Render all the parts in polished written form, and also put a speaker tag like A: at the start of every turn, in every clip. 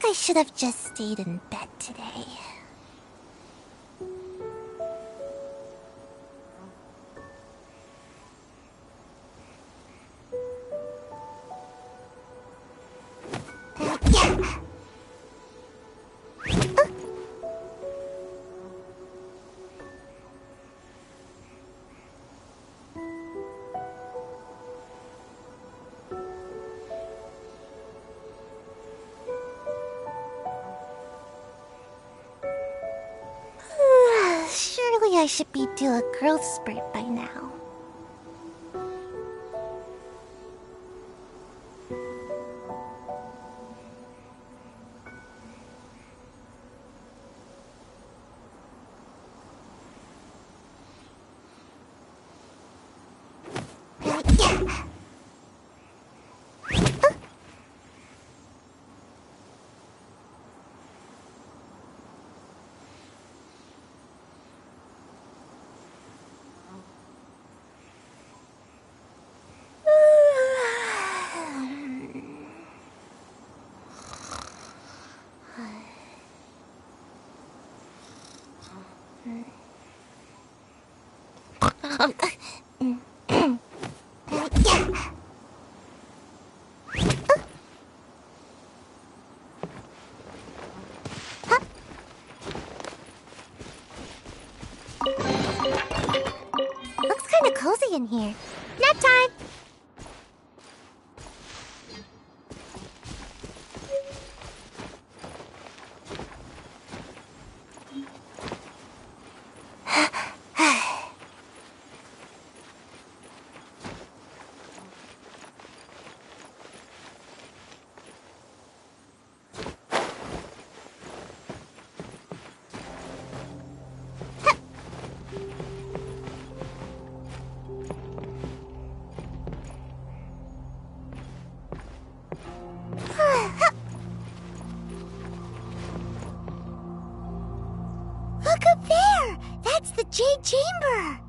A: I should have just stayed in bed today. Surely I should be due a growth spurt by now. Looks kinda cozy in here. Nap time! Look up there! That's the Jade Chamber!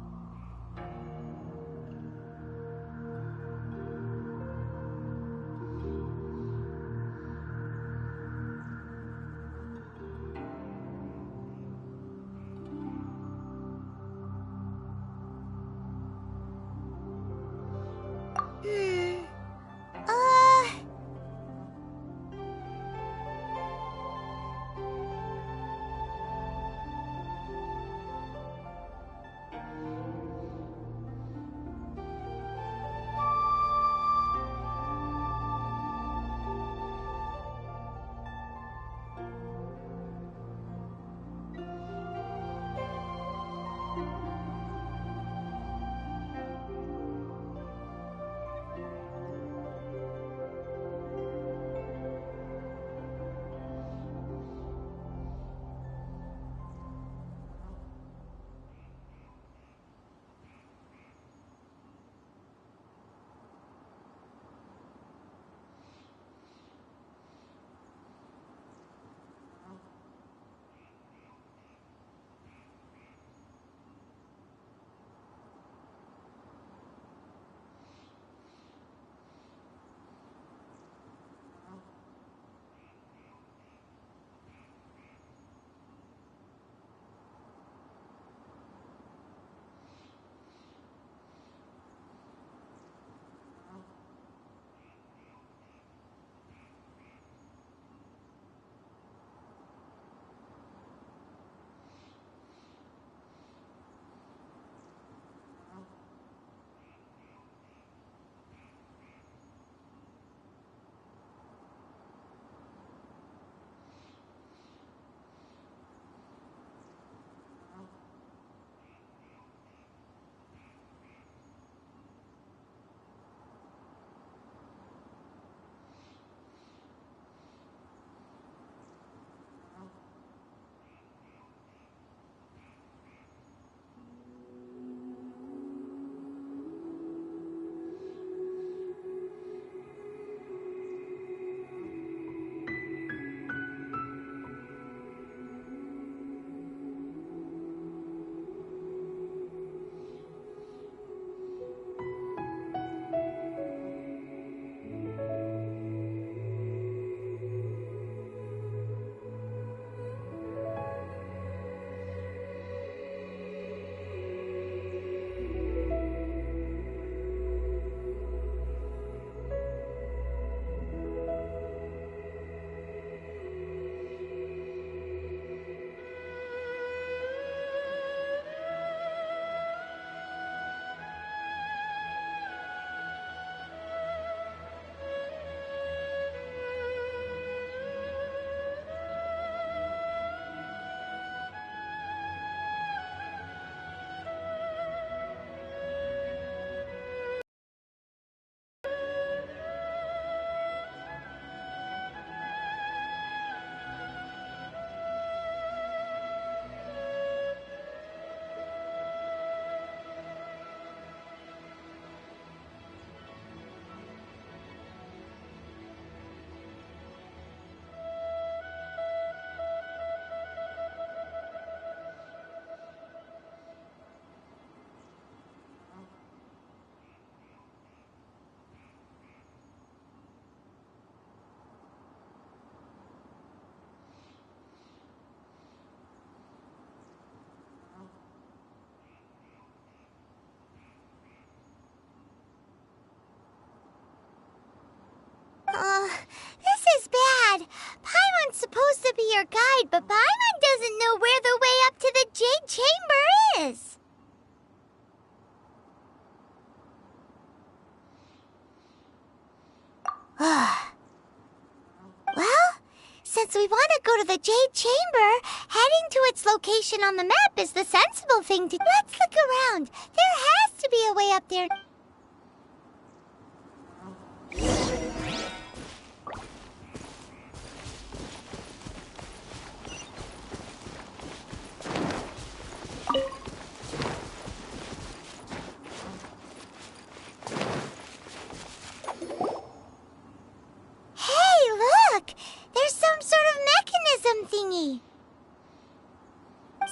A: we want to go to the Jade Chamber, heading to its location on the map is the sensible thing to... Let's look around. There has to be a way up there.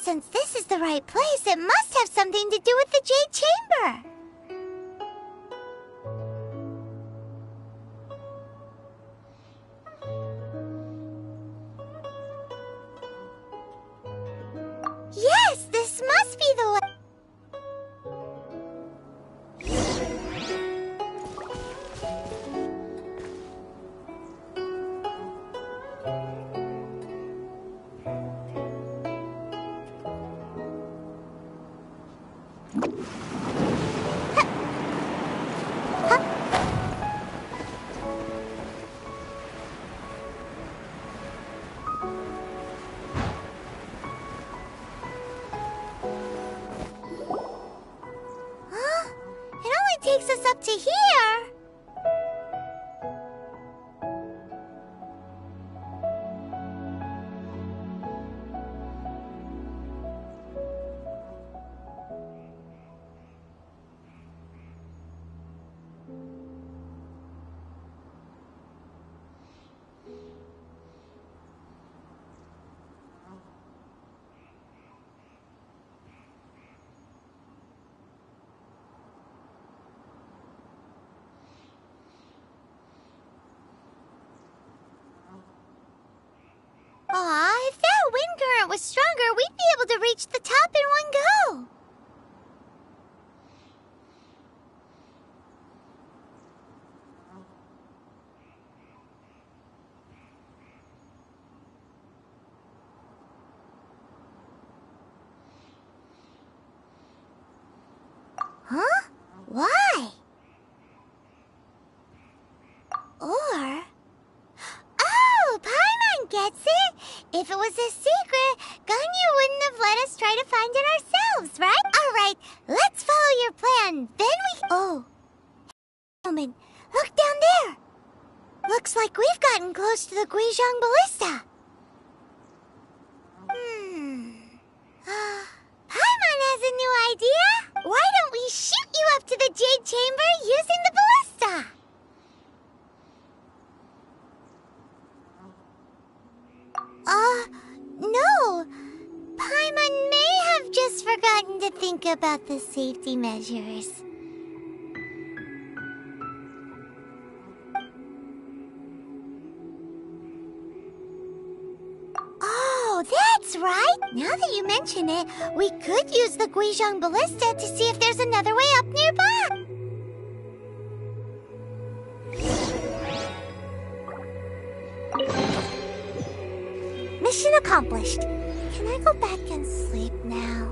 A: Since this is the right place, it must have something to do with the Jade Chamber. Yes, this must be the way. Takes us up to here. Aw, if that wind current was stronger, we'd be able to reach the top in one go. Huh? Why? Or... Oh, Paimon gets it! If it was a secret, Ganyu wouldn't have let us try to find it ourselves, right? Alright, let's follow your plan. Then we... Oh. Moment. Look down there! Looks like we've gotten close to the Guizhong Ballista. Paimon has a new idea! Why don't we shoot you up to the Jade Chamber using the ballista? No. Paimon may have just forgotten to think about the safety measures. Oh, that's right! Now that you mention it, we could use the Guizhong Ballista to see if there's another way up nearby. Mission accomplished. Can I go back and sleep now?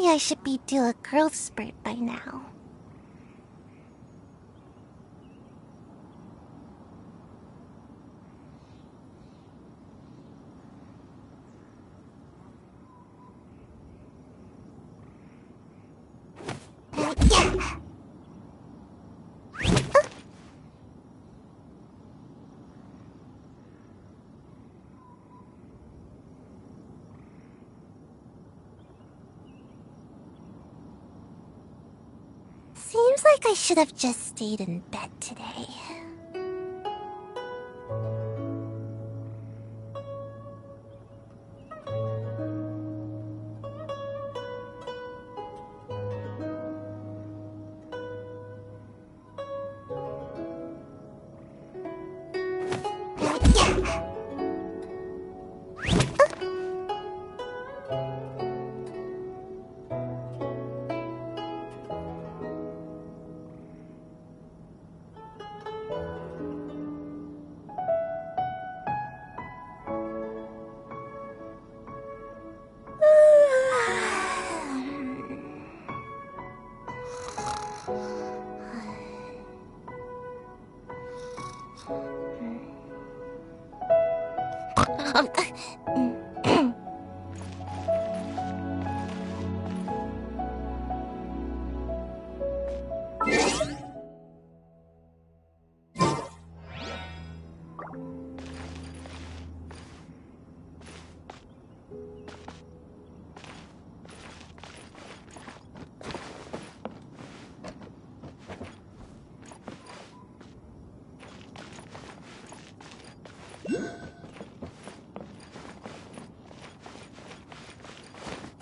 A: Really, I should be due a growth spurt by now. Seems like I should have just stayed in bed today.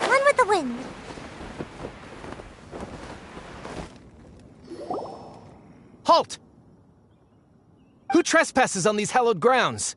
A: One with the wind.
B: Halt! Who trespasses on these hallowed grounds?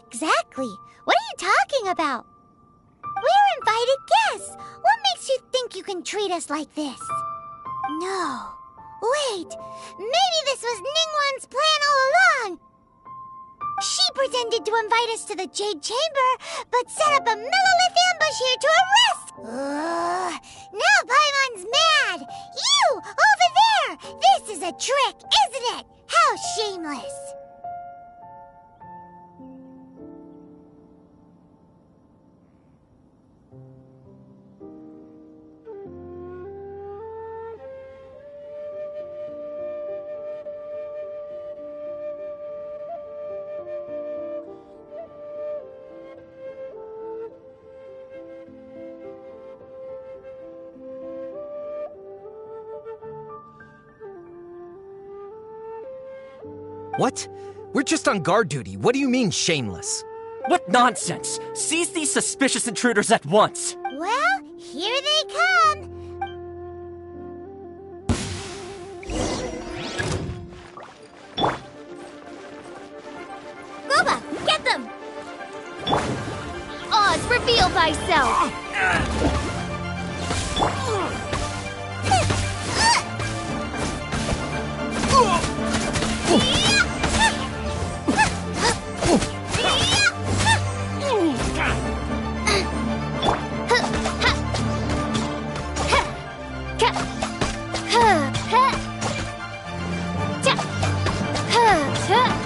A: Exactly. What are you talking about? We're invited guests. What makes you think you can treat us like this? No. Wait. Maybe this was Ningguang's plan all along. She pretended to invite us to the Jade Chamber, but set up a Millilith ambush here to arrest. Now Paimon's mad. You, over there. This is a trick, isn't it? How shameless.
B: What? We're just on guard duty. What do you mean, shameless?
C: What nonsense! Seize these suspicious intruders at once!
A: Well, here they come. Boba, get them! Oz, reveal thyself!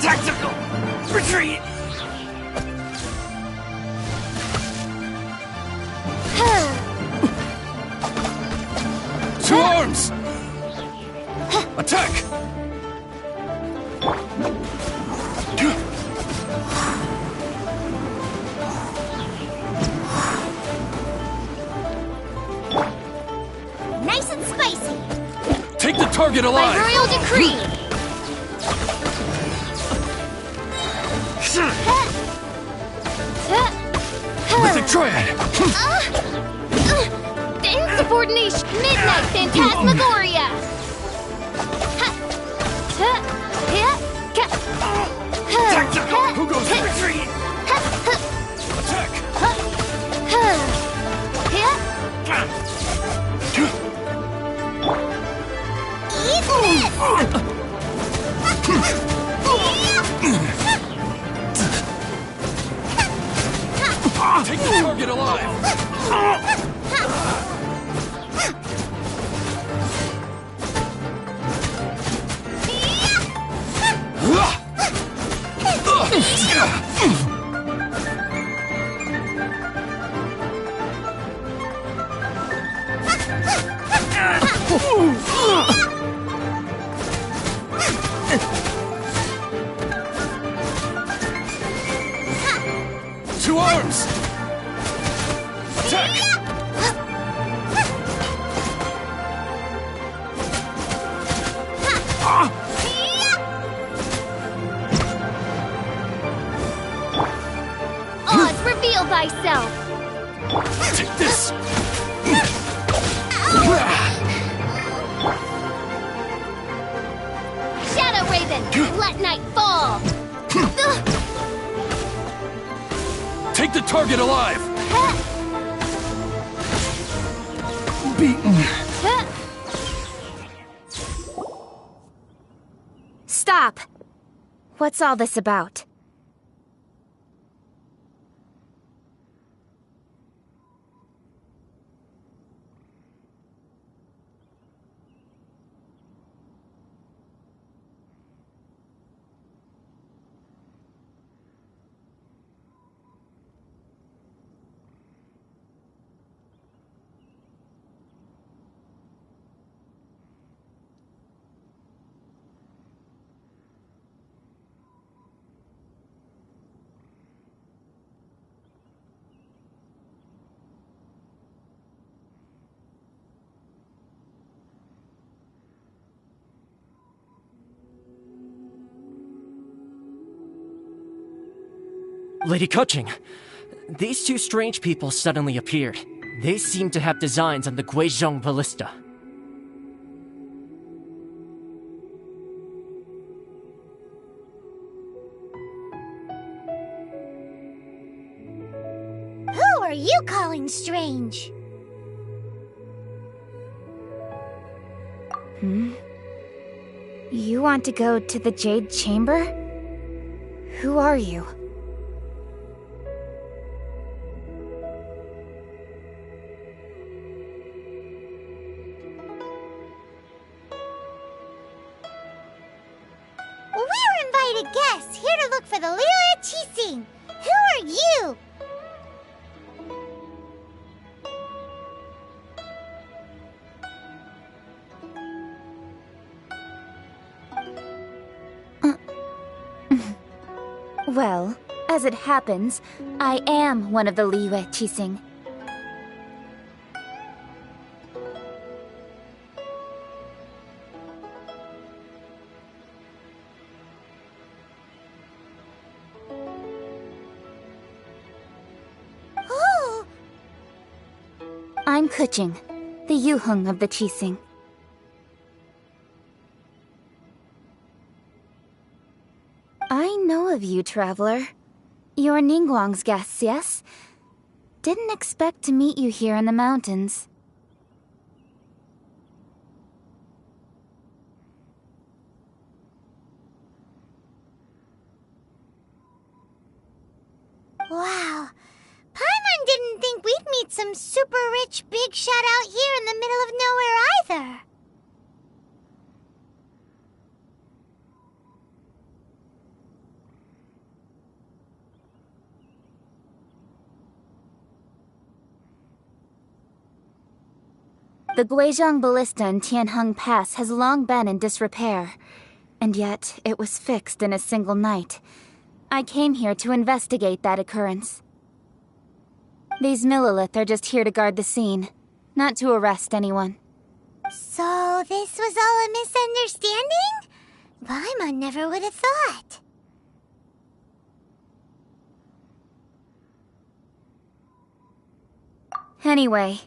C: Tactical! Retreat!
B: To arms! Attack! Take the target
D: By
B: alive!
D: royal decree!
B: With the triad!
D: Insubordination! Midnight Phantasmagoria!
B: Who goes first? Attack! Take the target alive! To arms! Attack!
D: Oz, reveal thyself!
B: Take this!
D: Shadow Raven, let night fall!
B: Take the target alive! Beaten.
E: Stop! What's all this about?
C: Lady Kuching, these two strange people suddenly appeared. They seem to have designs on the Guizhong ballista.
A: Who are you calling strange?
E: You want to go to the Jade Chamber? Who are you?
A: We're invited guests here to look for the Liyue Qixing. Who are you?
E: Well, as it happens, I am one of the Liyue Qixing.
A: Oh,
E: I'm Kuching, the Yuheng of the Qixing. I know of you, traveler. You're Ningguang's guests, yes? Didn't expect to meet you here in the mountains.
A: wow. Paimon didn't think we'd meet some super rich big shot out here in the middle of nowhere either.
E: The Guizhong ballista in Tianheng Pass has long been in disrepair, and yet it was fixed in a single night. I came here to investigate that occurrence. These Millilith are just here to guard the scene, not to arrest anyone.
A: So this was all a misunderstanding? Paimon never would have thought.
E: Anyway,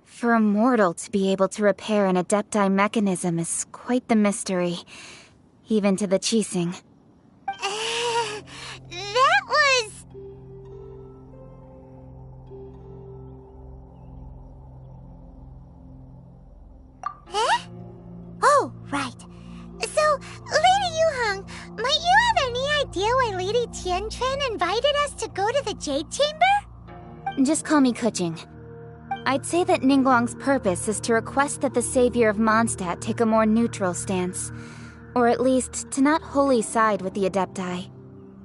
E: for a mortal to be able to repair an Adepti mechanism is quite the mystery, even to the Qixing.
A: That was... Huh? Oh, right. So, Lady Yuhong, might you have any idea why Lady Tianquan invited us to go to the Jade Chamber?
E: Just call me Kuching. I'd say that Ningguang's purpose is to request that the savior of Mondstadt take a more neutral stance. Or at least, to not wholly side with the Adepti.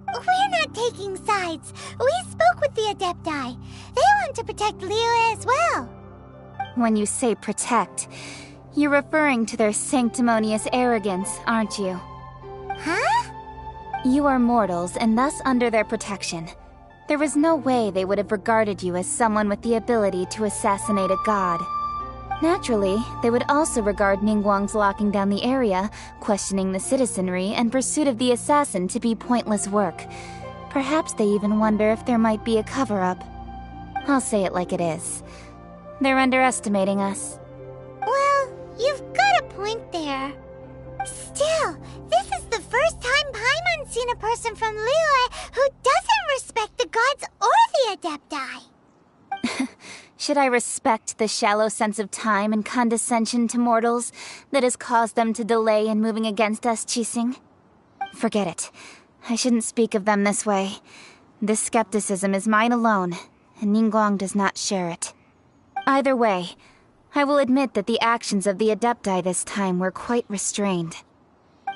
A: We're not taking sides. We spoke with the Adepti. They want to protect Liyue as well.
E: When you say protect, you're referring to their sanctimonious arrogance, aren't you?
A: Huh?
E: You are mortals and thus under their protection. There was no way they would have regarded you as someone with the ability to assassinate a god. Naturally, they would also regard Ningguang's locking down the area, questioning the citizenry, and pursuit of the assassin to be pointless work. Perhaps they even wonder if there might be a cover-up. I'll say it like it is. They're underestimating us.
A: Well, you've got a point there. Still, this is the first time Paimon's seen a person from Liyue who doesn't respect the gods or the Adepti.
E: Should I respect the shallow sense of time and condescension to mortals that has caused them to delay in moving against us, Qixing? Forget it. I shouldn't speak of them this way. This skepticism is mine alone, and Ningguang does not share it. Either way, I will admit that the actions of the Adepti this time were quite restrained.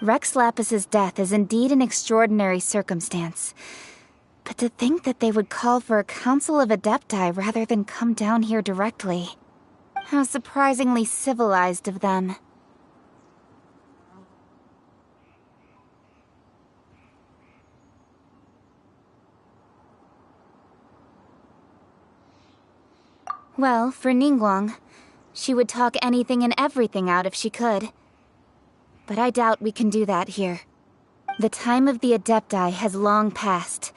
E: Rex Lapis's death is indeed an extraordinary circumstance. But to think that they would call for a council of Adepti rather than come down here directly. How surprisingly civilized of them. Well, for Ningguang, she would talk anything and everything out if she could. But I doubt we can do that here. The time of the Adepti has long passed.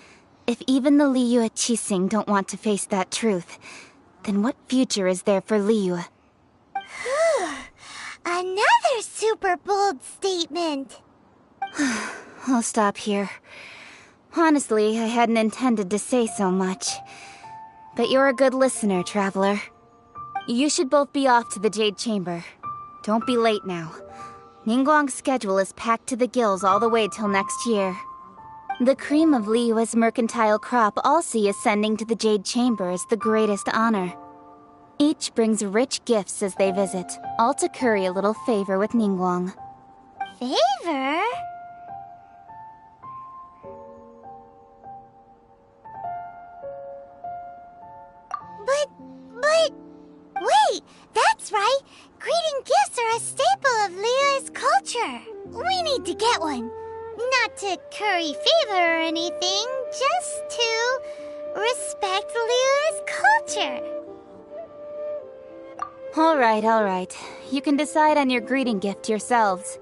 E: If even the Liyue Qixing don't want to face that truth, then what future is there for Liyue?
A: Another super bold statement.
E: I'll stop here. Honestly, I hadn't intended to say so much. But you're a good listener, Traveler. You should both be off to the Jade Chamber. Don't be late now. Ningguang's schedule is packed to the gills all the way till next year. The cream of Liyue's mercantile crop all see ascending to the Jade Chamber as the greatest honor. Each brings rich gifts as they visit, all to curry a little favor with Ningguang.
A: Favor? But... Wait, that's right! Greeting gifts are a staple of Liyue's culture. We need to get one. Not to curry favor or anything, just to respect Liyue's culture.
E: Alright. You can decide on your greeting gift yourselves.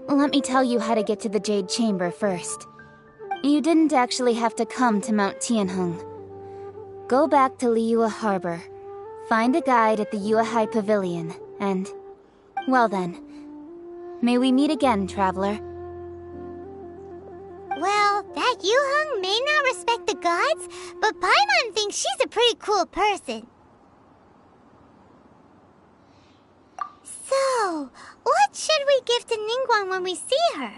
E: Let me tell you how to get to the Jade Chamber first. You didn't actually have to come to Mount Tianheng. Go back to Liyue Harbor. Find a guide at the Yuehai Pavilion, and... well then. May we meet again, Traveler.
A: Well, that Yuhong may not respect the gods, but Paimon thinks she's a pretty cool person. So, what should we give to Ningguang when we see her?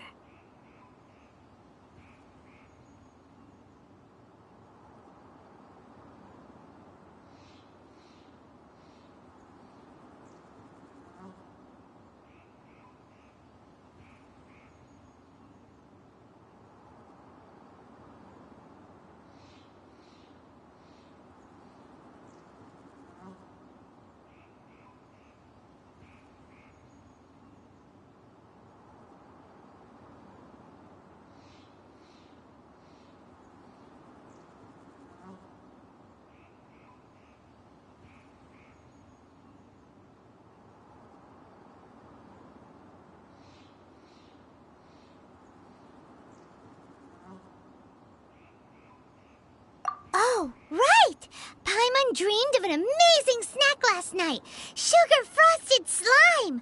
A: Paimon dreamed of an amazing snack last night. Sugar-frosted slime!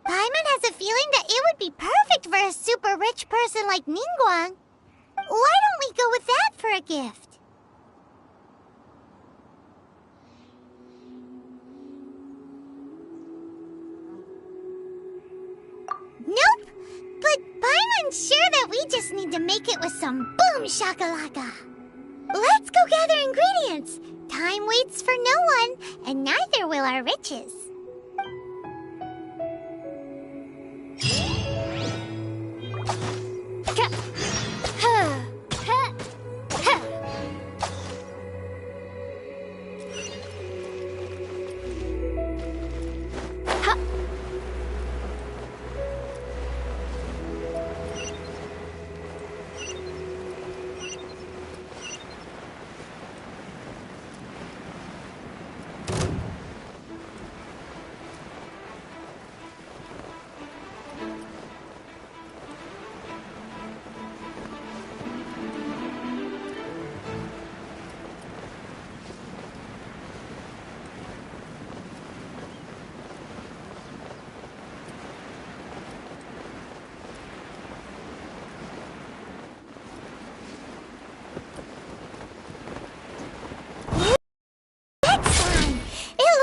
A: Paimon has a feeling that it would be perfect for a super rich person like Ningguang. Why don't we go with that for a gift? Nope! But Paimon's sure that we just need to make it with some boom shakalaka. Let's go gather ingredients. Time waits for no one, and neither will our riches.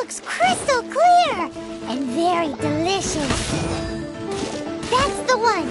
A: Looks crystal clear and very delicious. That's the one.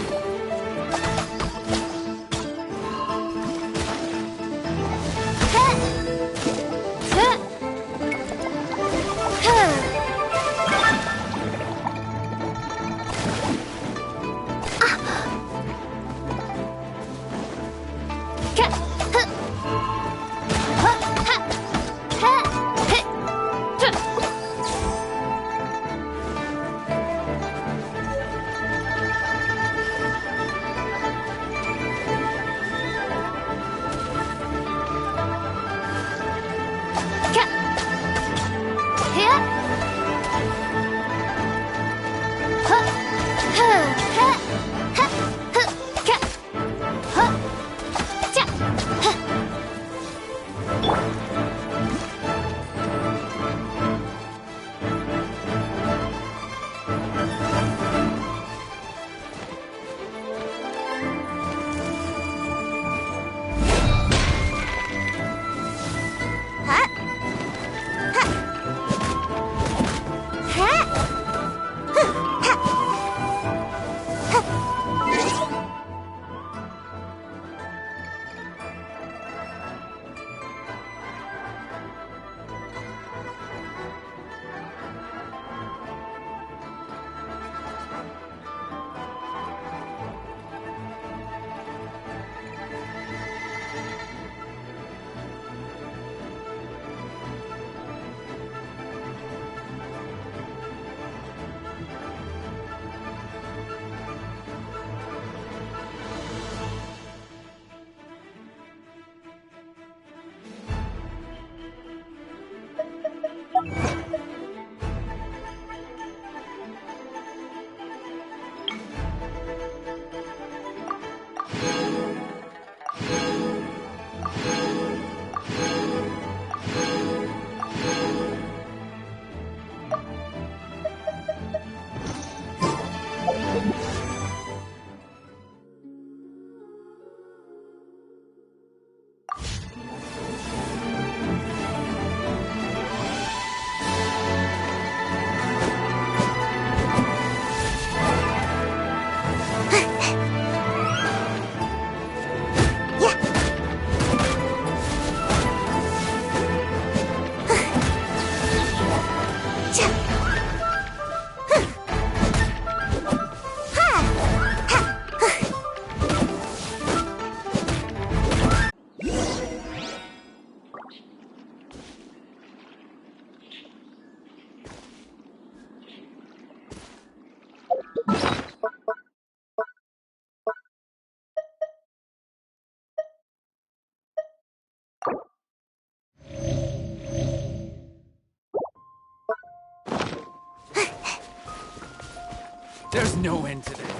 B: There's no end to this.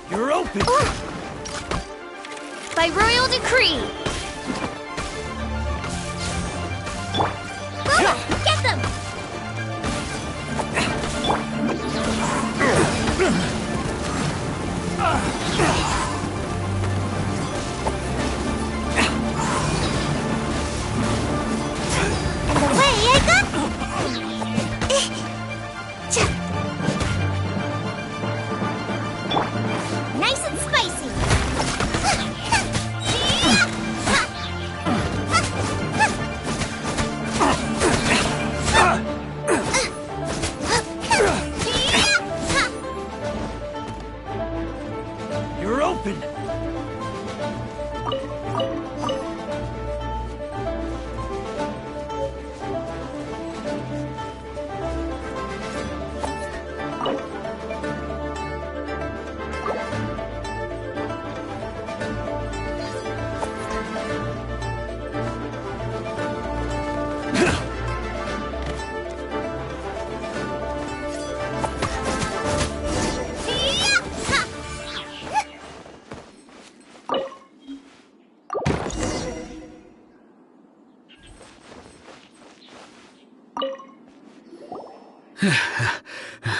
B: You're open!
D: By royal decree!
A: Nice and spicy.
B: You're open!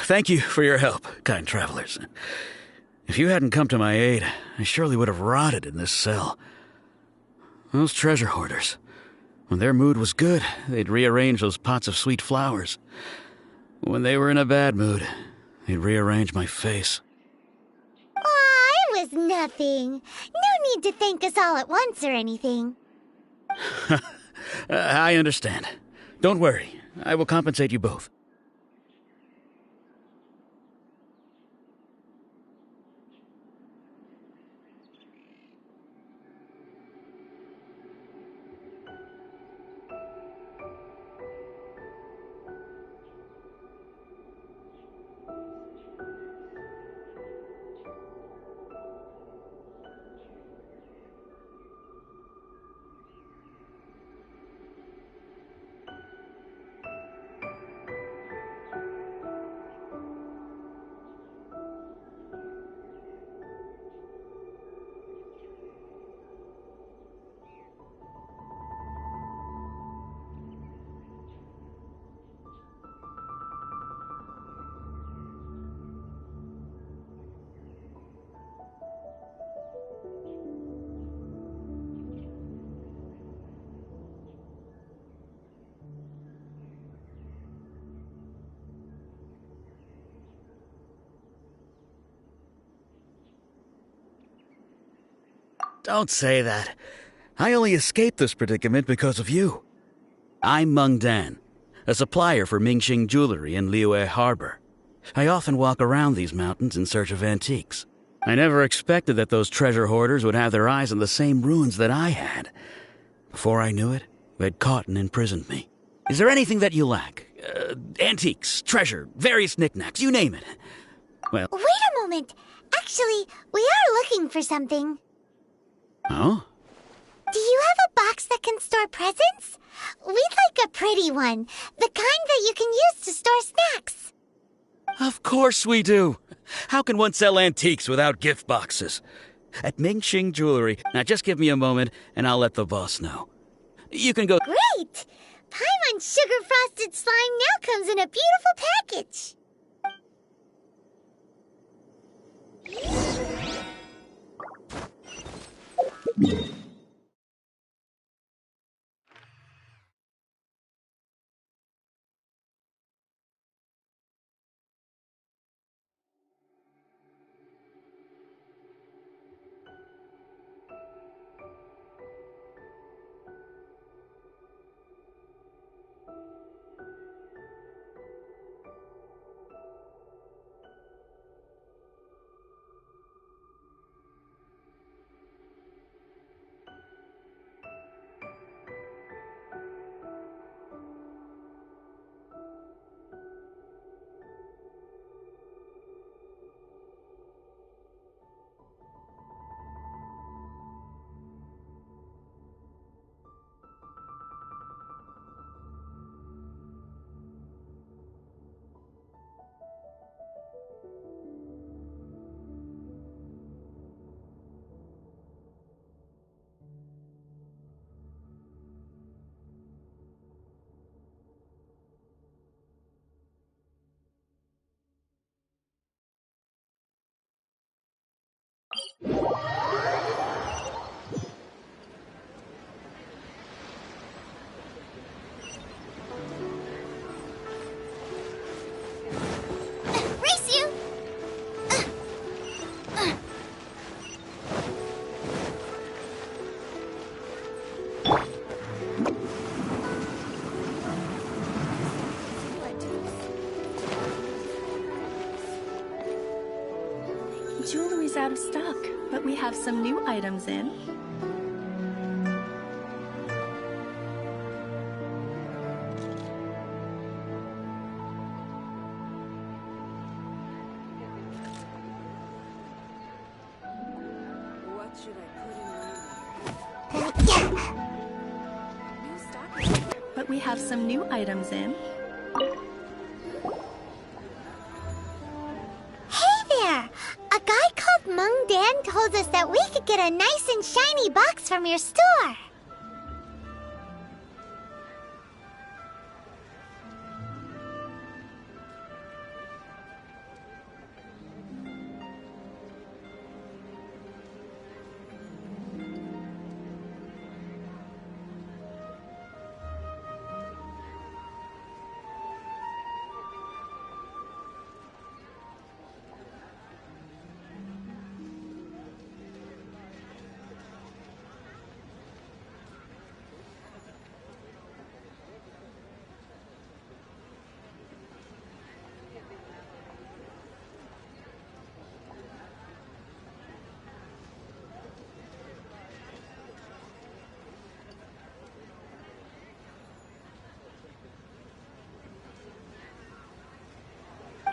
F: Thank you for your help, kind travelers. If you hadn't come to my aid, I surely would have rotted in this cell. Those treasure hoarders, when their mood was good, they'd rearrange those pots of sweet flowers. When they were in a bad mood, they'd rearrange my face.
A: Aw, it was nothing. No need to thank us all at once or anything.
F: I understand. Don't worry, I will compensate you both. Don't say that. I only escaped this predicament because of you. I'm Meng Dan, a supplier for Mingxing Jewelry in Liyue Harbor. I often walk around these mountains in search of antiques. I never expected that those treasure hoarders would have their eyes on the same ruins that I had. Before I knew it, they'd caught and imprisoned me. Is there anything that you lack? Antiques, treasure, various knickknacks, you name it. Well...
A: Wait a moment. Actually, we are looking for something.
F: Oh?
A: Do you have a box that can store presents? We'd like a pretty one. The kind that you can use to store snacks.
F: Of course we do. How can one sell antiques without gift boxes? At Mingxing Jewelry. Now just give me a moment and I'll let the boss know. You can go...
A: Great! Paimon Sugar Frosted Slime now comes in a beautiful package.
G: Jewelry's out of stock, but we have some new items in.
H: What should I put in my new stocking?
G: But we have some new items in.
A: Hey there! A guy called Mung Dan told us that we could get a nice and shiny box from your store.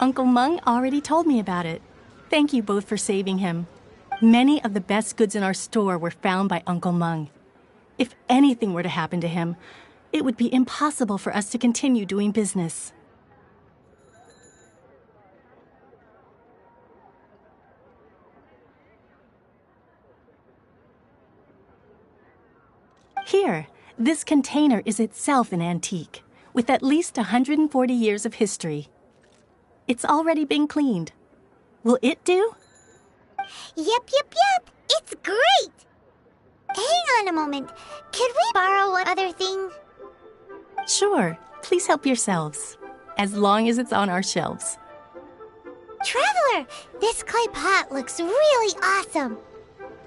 G: Uncle Mung already told me about it. Thank you both for saving him. Many of the best goods in our store were found by Uncle Mung. If anything were to happen to him, it would be impossible for us to continue doing business. Here, this container is itself an antique, with at least 140 years of history. It's already been cleaned. Will it do?
A: Yep. It's great! Hang on a moment. Could we borrow one other thing?
G: Sure. Please help yourselves. As long as it's on our shelves.
A: Traveler, this clay pot looks really awesome.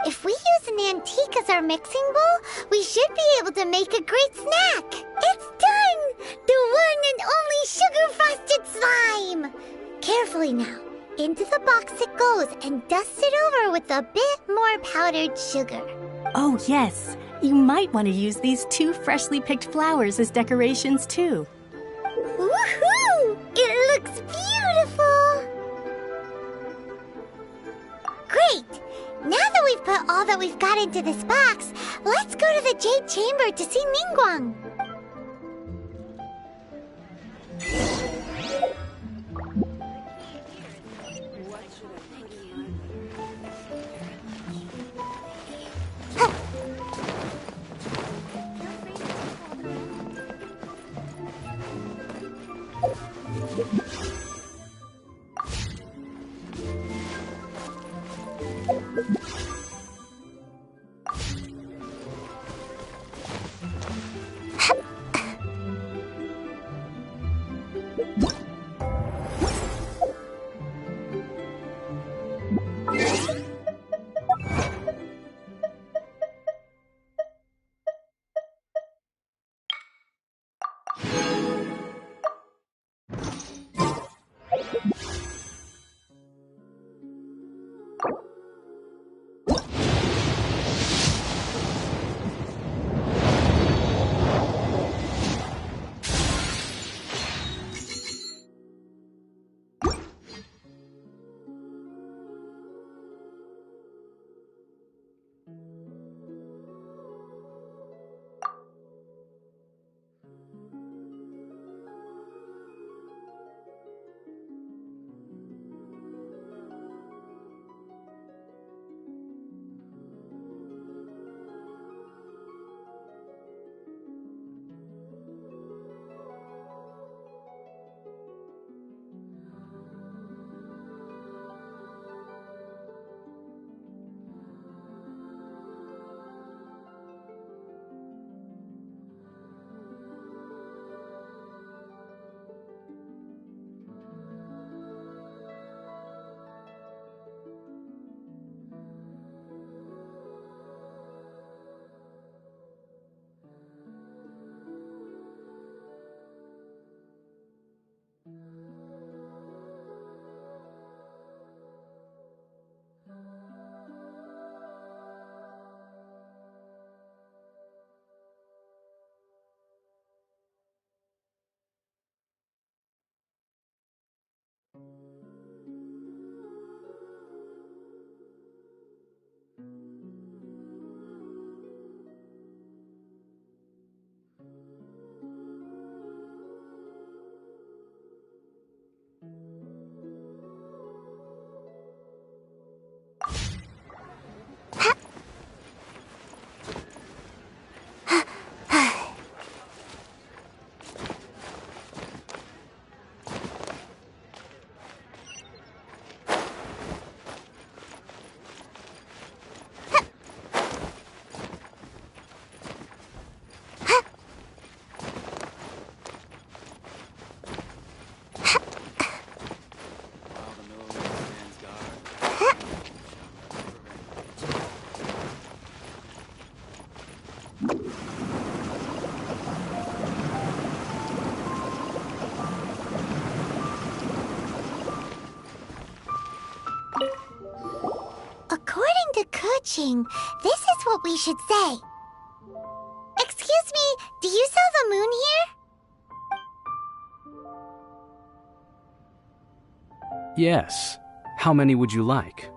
A: If we use an antique as our mixing bowl, we should be able to make a great snack. It's done! The one and only sugar-frosted slime! Carefully now. Into the box it goes and dust it over with a bit more powdered sugar.
G: Oh, yes. You might want to use these 2 freshly picked flowers as decorations, too.
A: Woohoo! It looks beautiful! Great! Now that we've put all that we've got into this box, let's go to the Jade Chamber to see Ningguang. approaching. This is what we should say. Excuse me, do you sell the moon here?
I: Yes. How many would you like?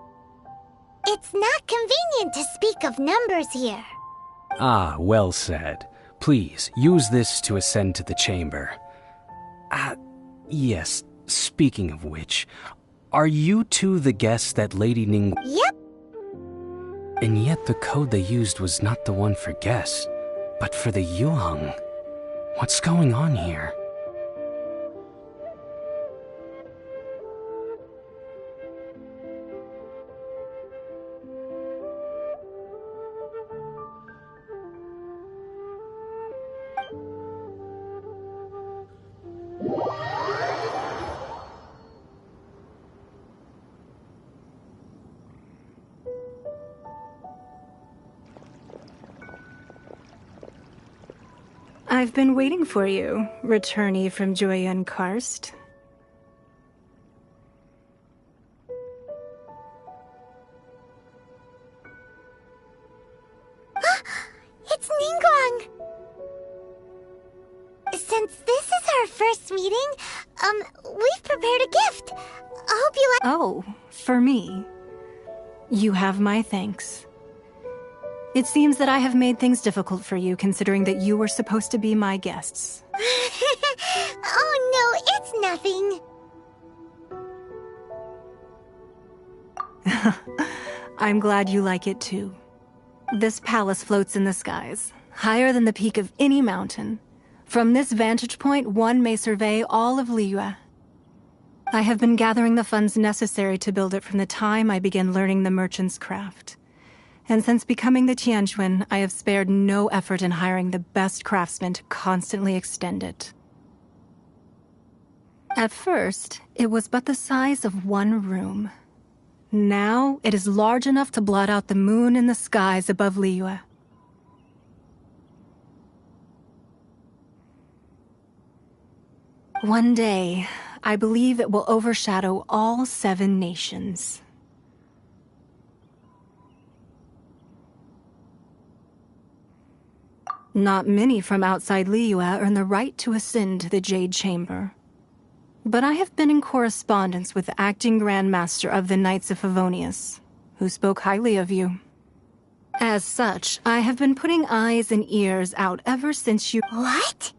A: It's not convenient to speak of numbers here.
I: Ah, well said. Please, use this to ascend to the chamber. Yes, speaking of which, are you two the guests that Lady Ning...
A: Yep.
I: And yet the code they used was not the one for guests, but for the Yuheng. What's going on here?
J: I've been waiting for you, returnee from Joyun Karst.
A: It's Ningguang! Since this is our first meeting, we've prepared a gift. I hope you like—
J: Oh, for me. You have my thanks. It seems that I have made things difficult for you, considering that you were supposed to be my guests.
A: Oh no, it's nothing.
J: I'm glad you like it too. This palace floats in the skies, higher than the peak of any mountain. From this vantage point, one may survey all of Liyue. I have been gathering the funds necessary to build it from the time I began learning the merchant's craft. And since becoming the Tianquan, I have spared no effort in hiring the best craftsmen to constantly extend it. At first, it was but the size of one room. Now, it is large enough to blot out the moon in the skies above Liyue. One day, I believe it will overshadow all 7 nations. Not many from outside Liyue earn the right to ascend to the Jade Chamber. But I have been in correspondence with the acting Grand Master of the Knights of Favonius, who spoke highly of you. As such, I have been putting eyes and ears out ever since you—
A: What?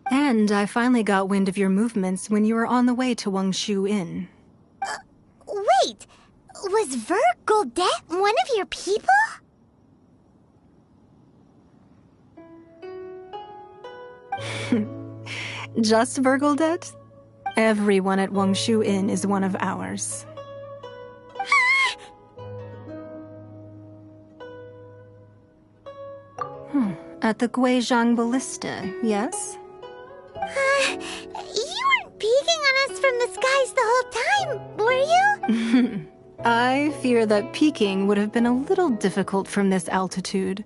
J: And I finally got wind of your movements when you were on the way to Wangshu Inn.
A: Wait! Was Ver Goldet one of your people?
J: Just Vergoldet? Everyone at Wangshu Inn is one of ours. At the Guizhang Ballista, yes?
A: You weren't peeking on us from the skies the whole time, were you?
J: I fear that peeking would have been a little difficult from this altitude.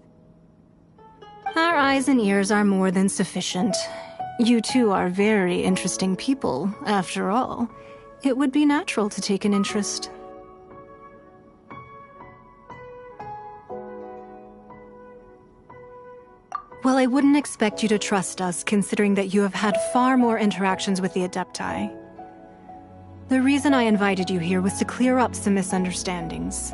J: Our eyes and ears are more than sufficient. You two are very interesting people, after all. It would be natural to take an interest. Well, I wouldn't expect you to trust us, considering that you have had far more interactions with the Adepti. The reason I invited you here was to clear up some misunderstandings.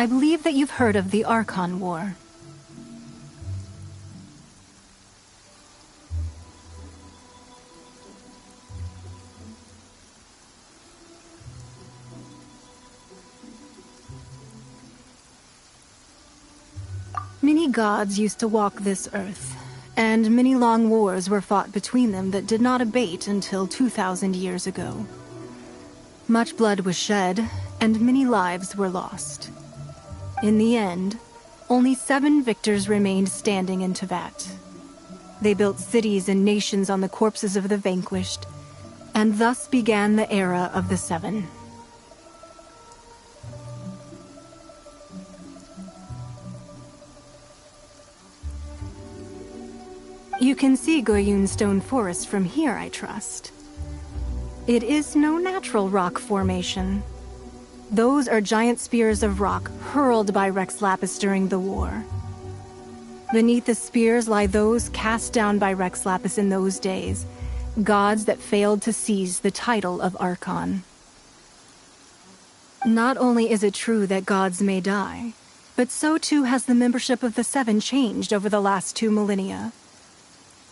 J: I believe that you've heard of the Archon War. Many gods used to walk this earth, and many long wars were fought between them that did not abate until 2,000 years ago. Much blood was shed, and many lives were lost. In the end, only 7 victors remained standing in Teyvat. They built cities and nations on the corpses of the vanquished, and thus began the era of the 7. You can see Goyun Stone Forest from here, I trust. It is no natural rock formation. Those are giant spears of rock hurled by Rex Lapis during the war. Beneath the spears lie those cast down by Rex Lapis in those days, gods that failed to seize the title of Archon. Not only is it true that gods may die, but so too has the membership of the 7 changed over the last 2 millennia.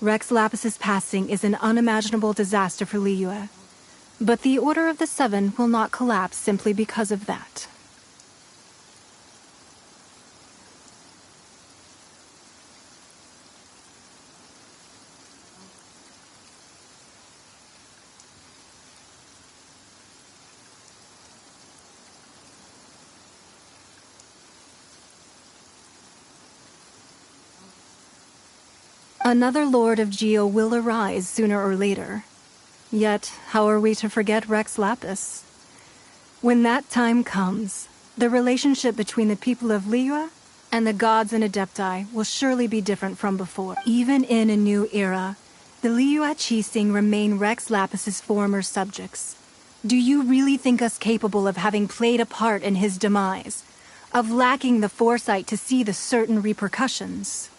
J: Rex Lapis's passing is an unimaginable disaster for Liyue, but the Order of the 7 will not collapse simply because of that. Another Lord of Geo will arise sooner or later. Yet, how are we to forget Rex Lapis? When that time comes, the relationship between the people of Liyue and the gods and Adepti will surely be different from before. Even in a new era, the Liyue Qixing remain Rex Lapis's former subjects. Do you really think us capable of having played a part in his demise? Of lacking the foresight to see the certain repercussions?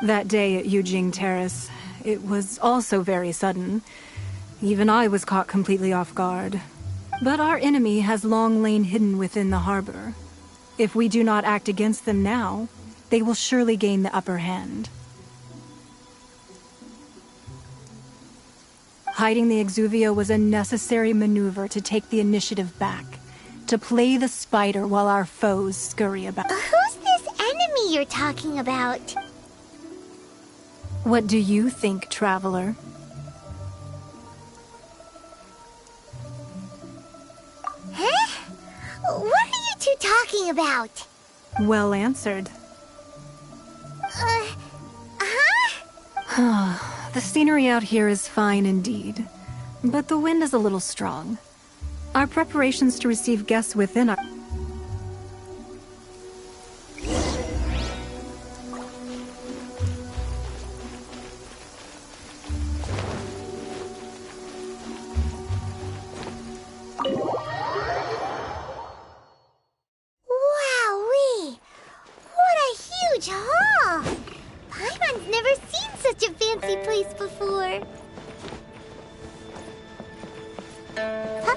J: That day at Yujing Terrace, it was also very sudden. Even I was caught completely off guard. But our enemy has long lain hidden within the harbor. If we do not act against them now, they will surely gain the upper hand. Hiding the Exuvia was a necessary maneuver to take the initiative back, to play the spider while our foes scurry about.
A: Who's this enemy you're talking about?
J: What do you think, Traveler?
A: Huh? What are you two talking about?
J: Well answered. The scenery out here is fine indeed, but the wind is a little strong. Our preparations to receive guests within are...
A: Wowee! What a huge hall! Paimon's never seen such a fancy place before. Huh?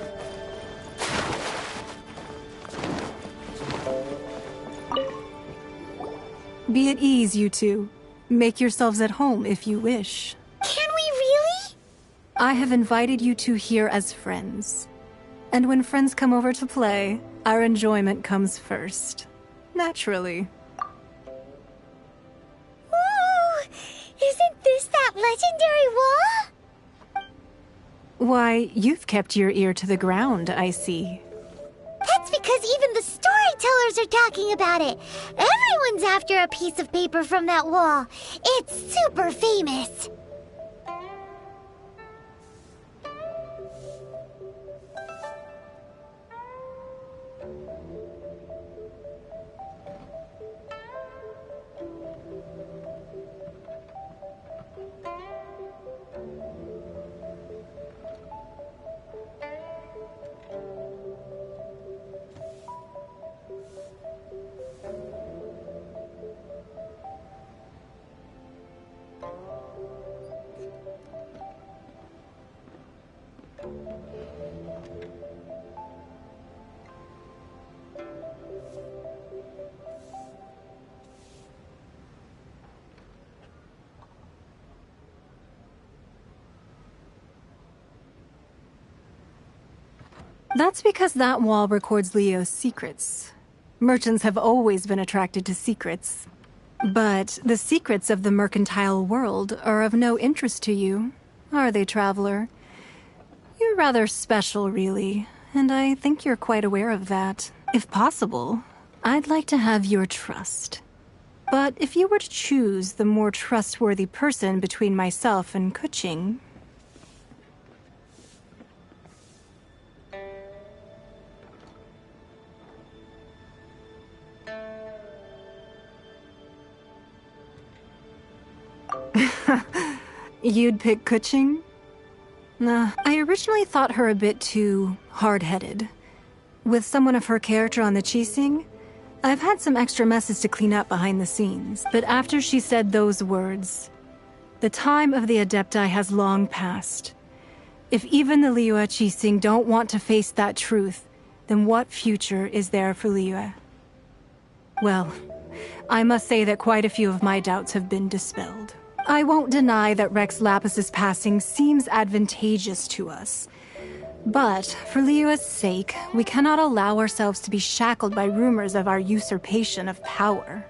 J: Be at ease, you two. Make yourselves at home if you wish.
A: Can we really?
J: I have invited you two here as friends. And when friends come over to play, our enjoyment comes first. Naturally.
A: Ooh! Isn't this that legendary wall?
J: Why, you've kept your ear to the ground, I see.
A: That's because even the storytellers are talking about it. Everyone's after a piece of paper from that wall. It's super famous.
J: That's because that wall records Leo's secrets. Merchants have always been attracted to secrets. But the secrets of the mercantile world are of no interest to you, are they, traveler? You're rather special, really, and I think you're quite aware of that. If possible, I'd like to have your trust. But if you were to choose the more trustworthy person between myself and Kuching... You'd pick Kuching? I originally thought her a bit too hard-headed. With someone of her character on the Qixing, I've had some extra messes to clean up behind the scenes. But after she said those words, the time of the Adepti has long passed. If even the Liyue Qixing don't want to face that truth, then what future is there for Liyue? Well, I must say that quite a few of my doubts have been dispelled. I won't deny that Rex Lapis's passing seems advantageous to us. But, for Liyue's sake, we cannot allow ourselves to be shackled by rumors of our usurpation of power.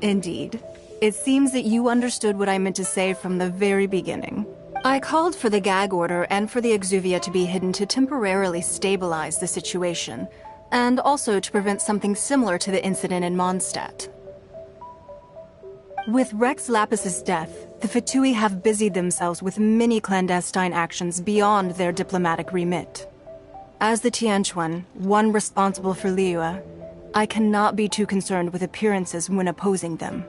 J: Indeed. It seems that you understood what I meant to say from the very beginning. I called for the gag order and for the Exuvia to be hidden to temporarily stabilize the situation, and also to prevent something similar to the incident in Mondstadt. With Rex Lapis's death, the Fatui have busied themselves with many clandestine actions beyond their diplomatic remit. As the Tianquan, one responsible for Liyue, I cannot be too concerned with appearances when opposing them.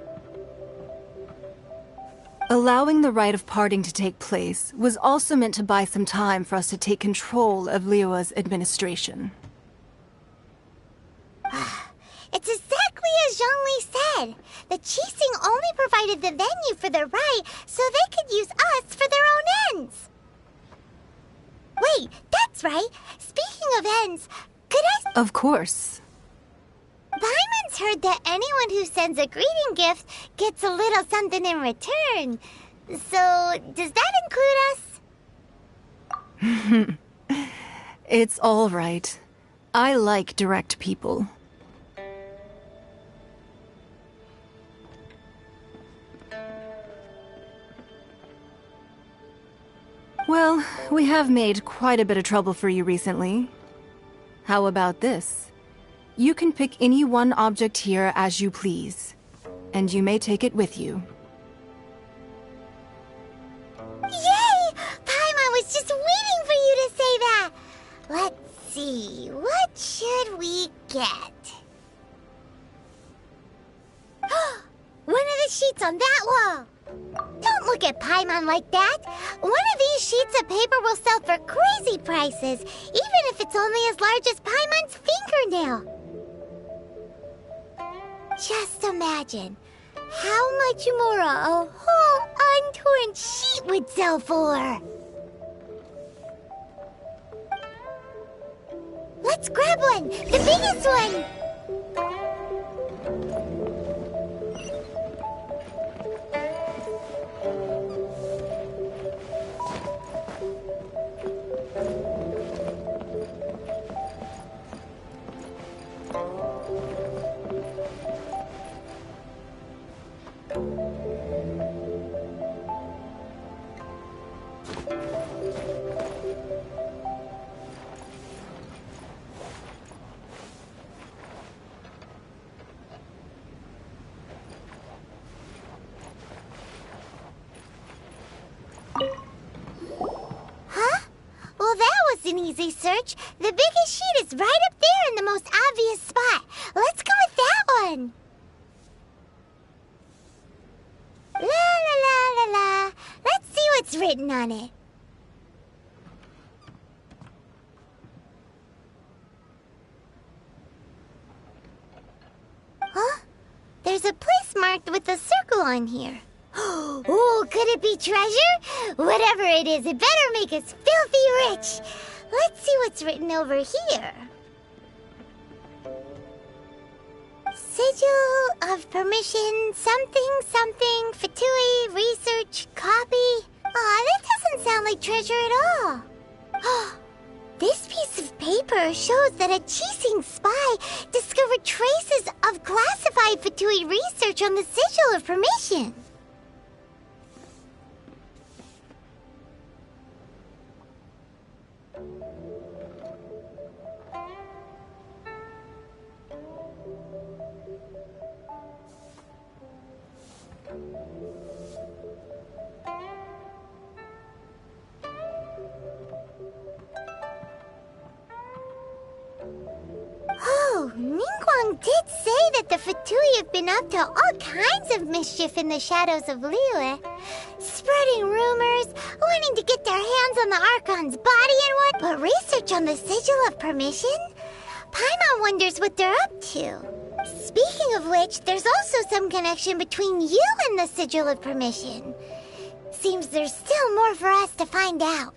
J: Allowing the rite of parting to take place was also meant to buy some time for us to take control of Liyue's administration.
A: It's exactly as Zhongli said. The Qixing only provided the venue for the rite so they could use us for their own ends. Wait, that's right. Speaking of ends, could I...
J: Of course.
A: Paimon's heard that anyone who sends a greeting gift gets a little something in return. So, does that include us?
J: It's all right. I like direct people. Well, we have made quite a bit of trouble for you recently. How about this? You can pick any one object here as you please, and you may take it with you.
A: Yay! Paimon was just waiting for you to say that! Let's see, what should we get? One of the sheets on that wall! Don't look at Paimon like that! One of these sheets of paper will sell for crazy prices, even if it's only as large as Paimon's fingernail. Just imagine how much more a whole untorn sheet would sell for. Let's grab one, the biggest one. An easy search. The biggest sheet is right up there in the most obvious spot. Let's go with that one. La la la la la. Let's see what's written on it. Huh? There's a place marked with a circle on here. Oh, could it be treasure? Whatever it is, it better make us filthy rich. Let's see what's written over here. Sigil of permission, something, Fatui, research, copy. Aw, that doesn't sound like treasure at all. This piece of paper shows that a Chising spy discovered traces of classified Fatui research on the Sigil of Permission. Oh, Ningguang did say that the Fatui have been up to all kinds of mischief in the shadows of Liyue. Spreading rumors, wanting to get their hands on the Archon's body and what. But research on the Sigil of Permission? Paimon wonders what they're up to. Speaking of which, there's also some connection between you and the Sigil of Permission. Seems there's still more for us to find out.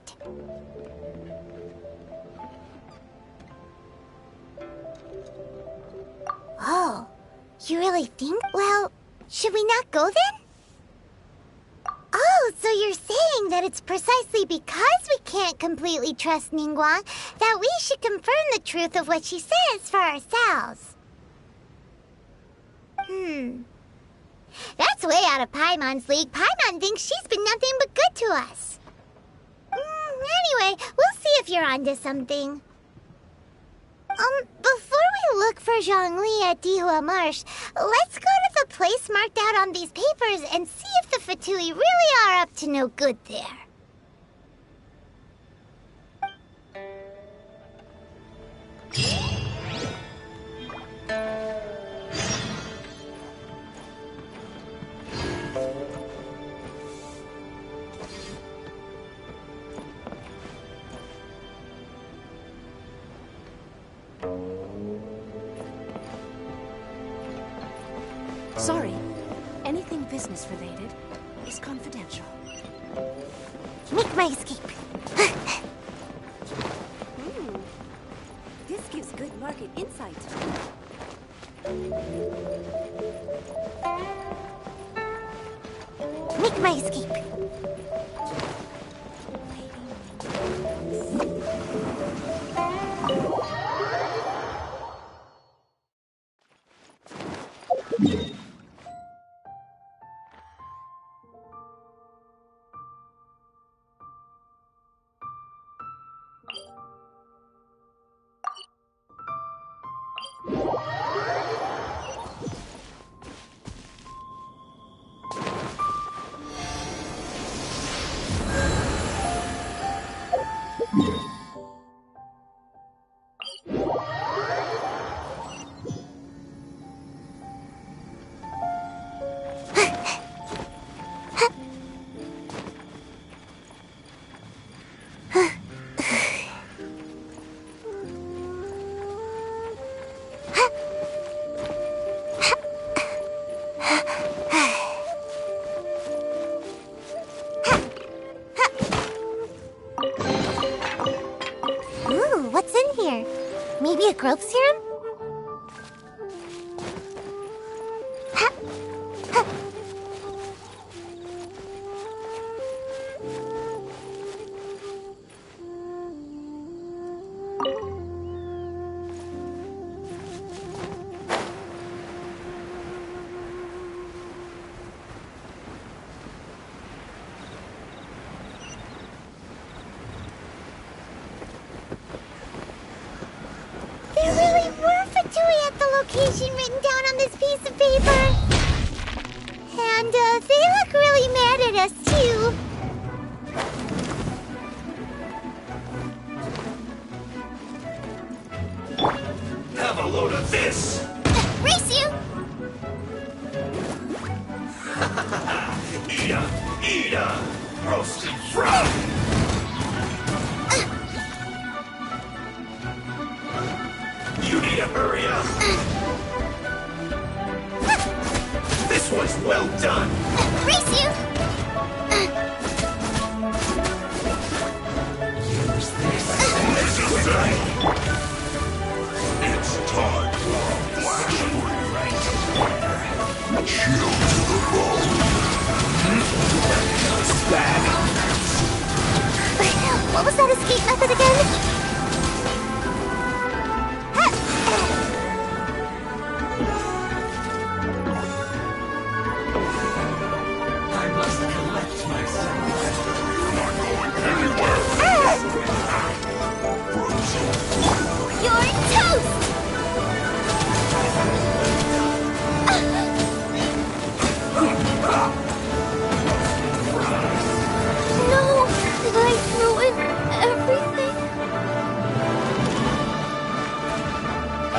A: Oh, you really think? Well, should we not go then? Oh, so you're saying that it's precisely because we can't completely trust Ningguang that we should confirm the truth of what she says for ourselves. That's way out of Paimon's league. Paimon thinks she's been nothing but good to us. Anyway, we'll see if you're onto something. Before we look for Zhongli at Dihua Marsh, let's go to the place marked out on these papers and see if the Fatui really are up to no good there.
H: Sorry, anything business related is confidential.
A: Make my escape.
H: This gives good market insight.
A: Make my escape. Maybe a growth serum? Location written down on this piece of paper. And they look really mad at us too.
K: Have a load of this!
A: Race you!
K: Eat 'em! Roast and fried! You need to hurry up! This one's well done!
A: Race you!
K: Use this as you say! It's time! Chill to the bone!
A: What was that escape method again?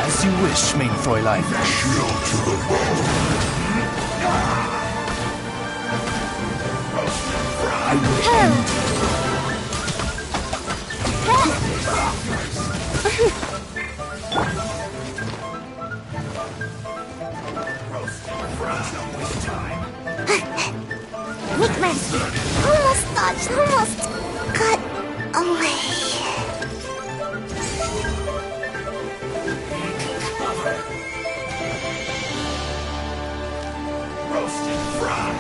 B: As you wish, mein Fräulein.
K: Chill to the bone.
B: I will end
A: Nick almost dodged, almost got away.
K: Roasted fry.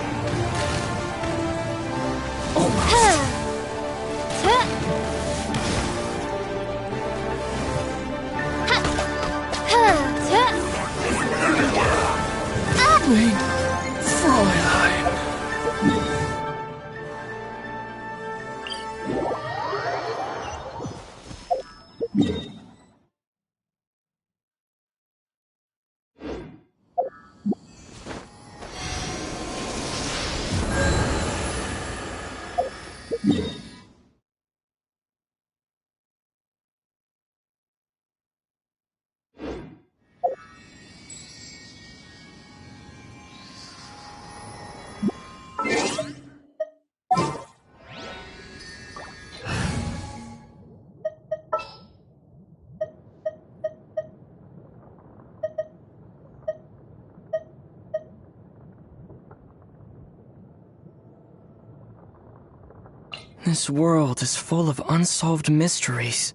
B: Fräulein.
C: This world is full of unsolved mysteries.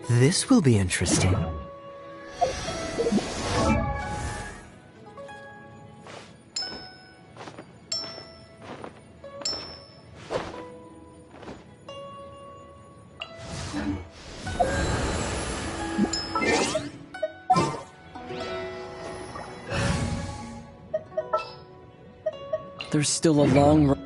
L: This will be interesting.
C: There's still a long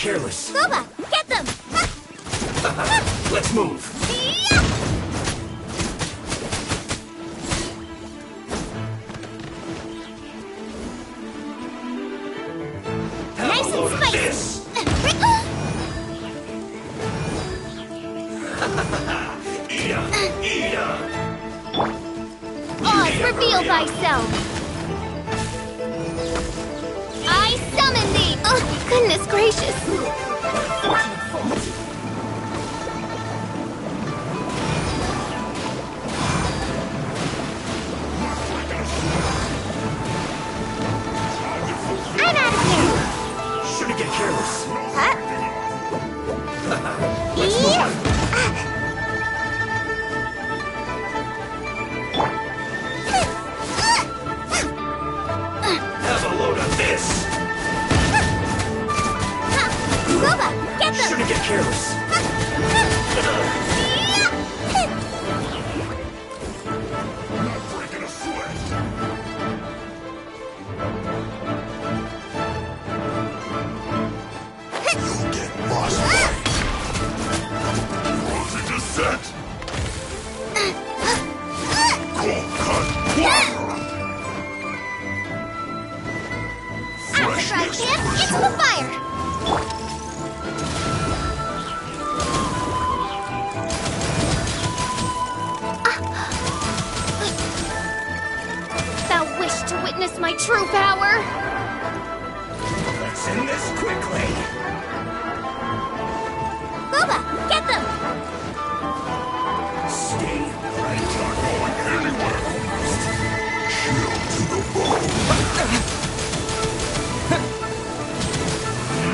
B: careless.
A: Boba, get them!
B: Let's move.
A: Nice and spicy!
D: Oz, reveal thyself! I summon thee! Oh, goodness gracious!
A: I'm out of here!
B: Shouldn't get careless.
A: Huh?
B: Have a load of this.
A: Boba, get them!
B: Shouldn't get careless. Breaking a sweat. You'll get lost. Closing descent. Cold cut.
A: Out the frying pan, into the fire!
D: Thou wish to witness my true power?
B: Let's end this quickly.
A: Boba, get them!
B: Stay right. Not going anywhere. Chill to the bone.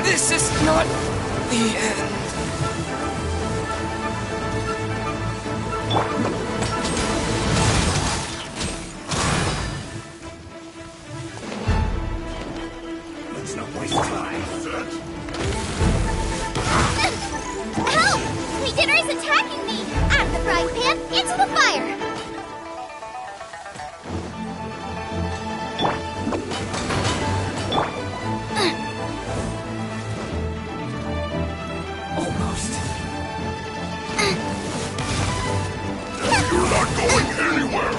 C: This is not the end.
B: Let's not waste time.
A: Help! My dinner is attacking me! Out of the frying pan, into the fire!
B: Almost. You're not going anywhere.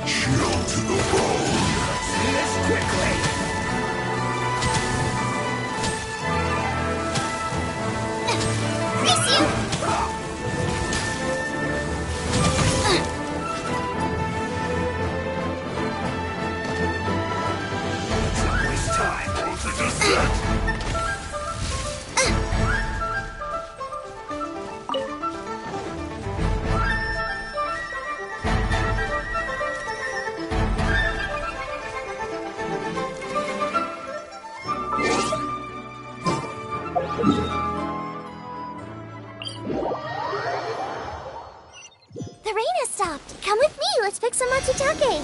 B: Chill to the bone. Let's end this quickly.
A: Grease you!
B: Don't waste time. Closing descent.
A: The rain has stopped. Come with me. Let's pick some matsutake.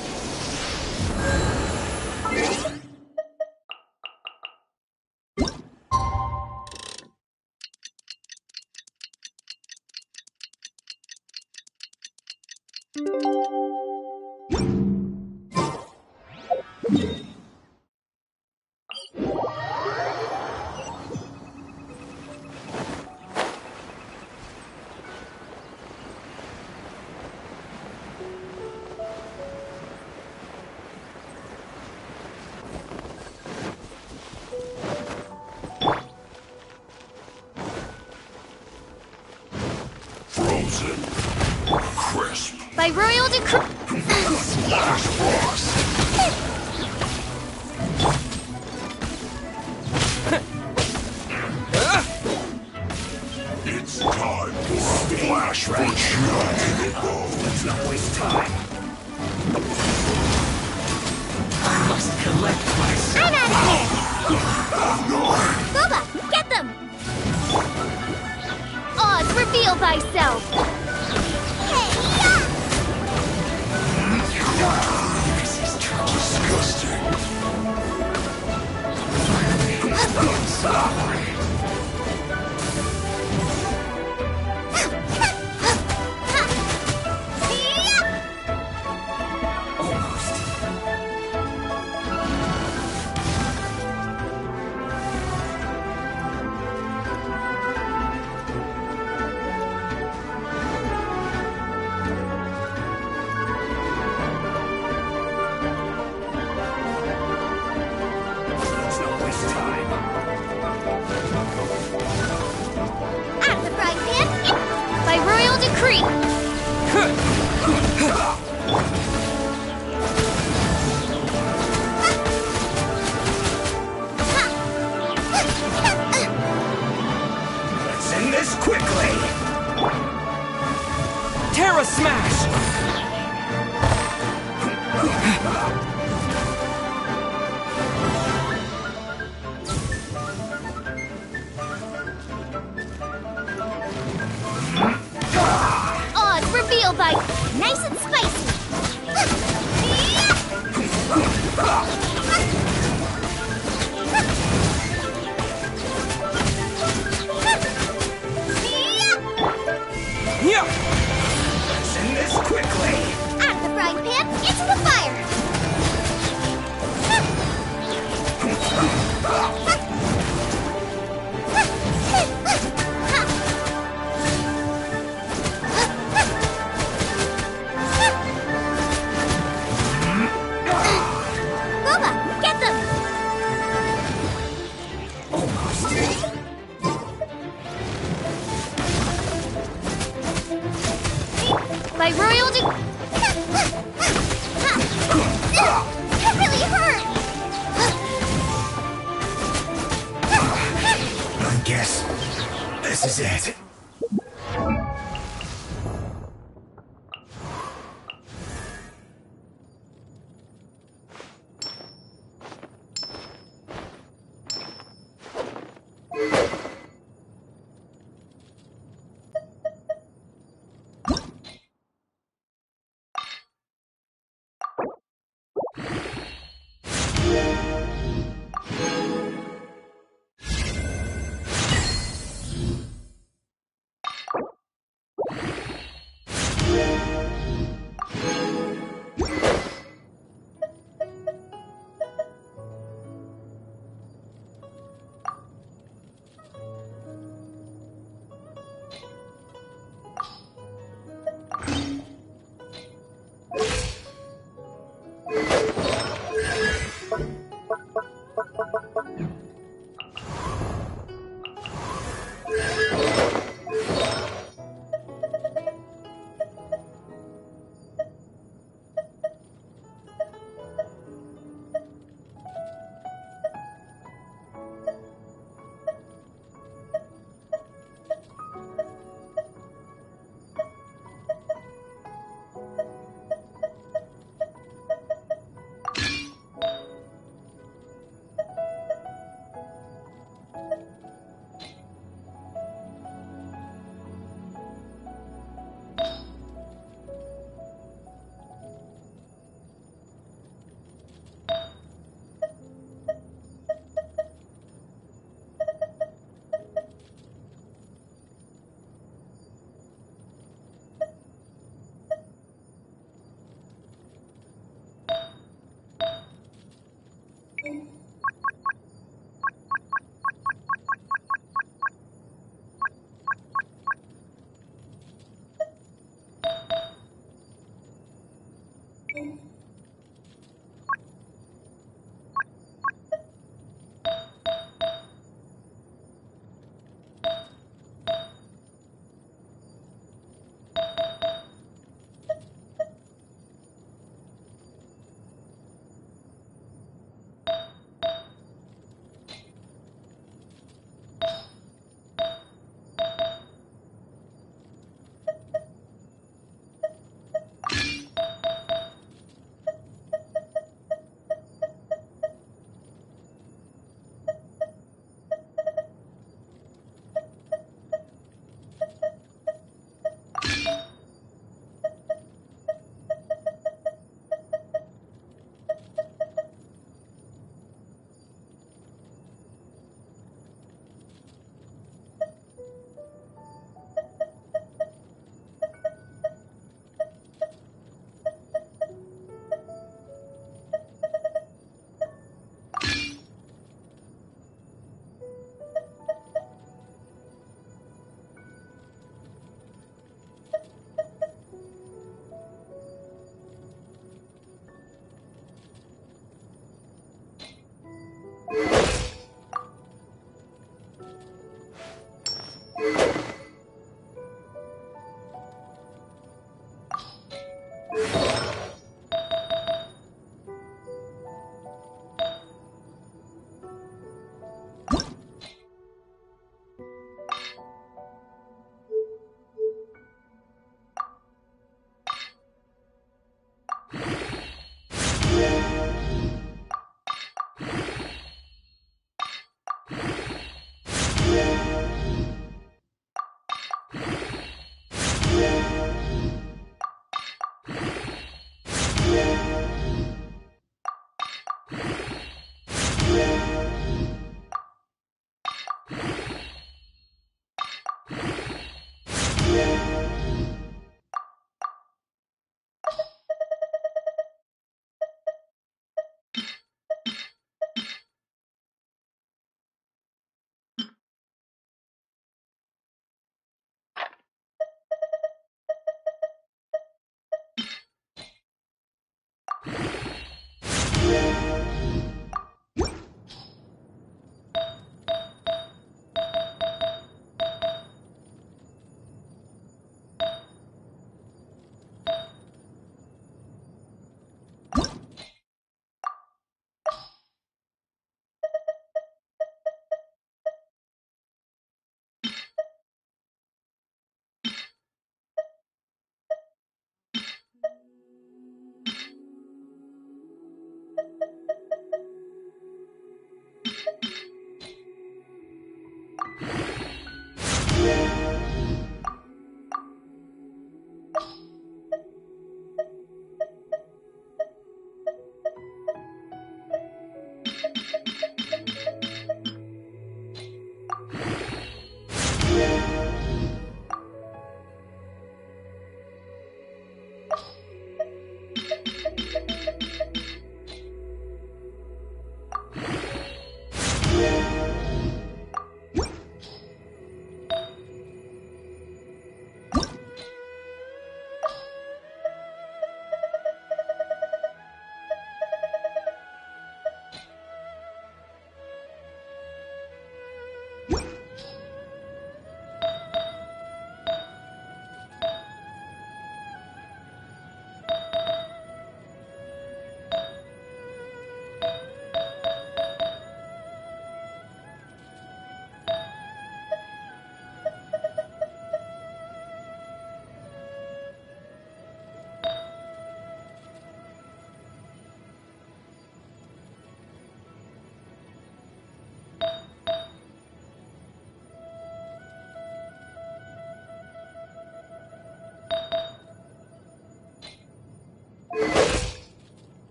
K: Frozen. Crisp.
D: By royal decree.
K: Splash frost. It's time for a flash for chill to the bone.
B: Let's not waste time. I must collect myself.
A: I'm out of here! Boba, get them!
D: Oz, reveal thyself!
A: Hey,
K: This is disgusting.
D: Odd reveal bite! Nice and spicy!
K: Let's end this quickly!
D: Out of the frying pan, into the fire! Boba, get them! By royalty... That really hurt!
K: I guess this is it.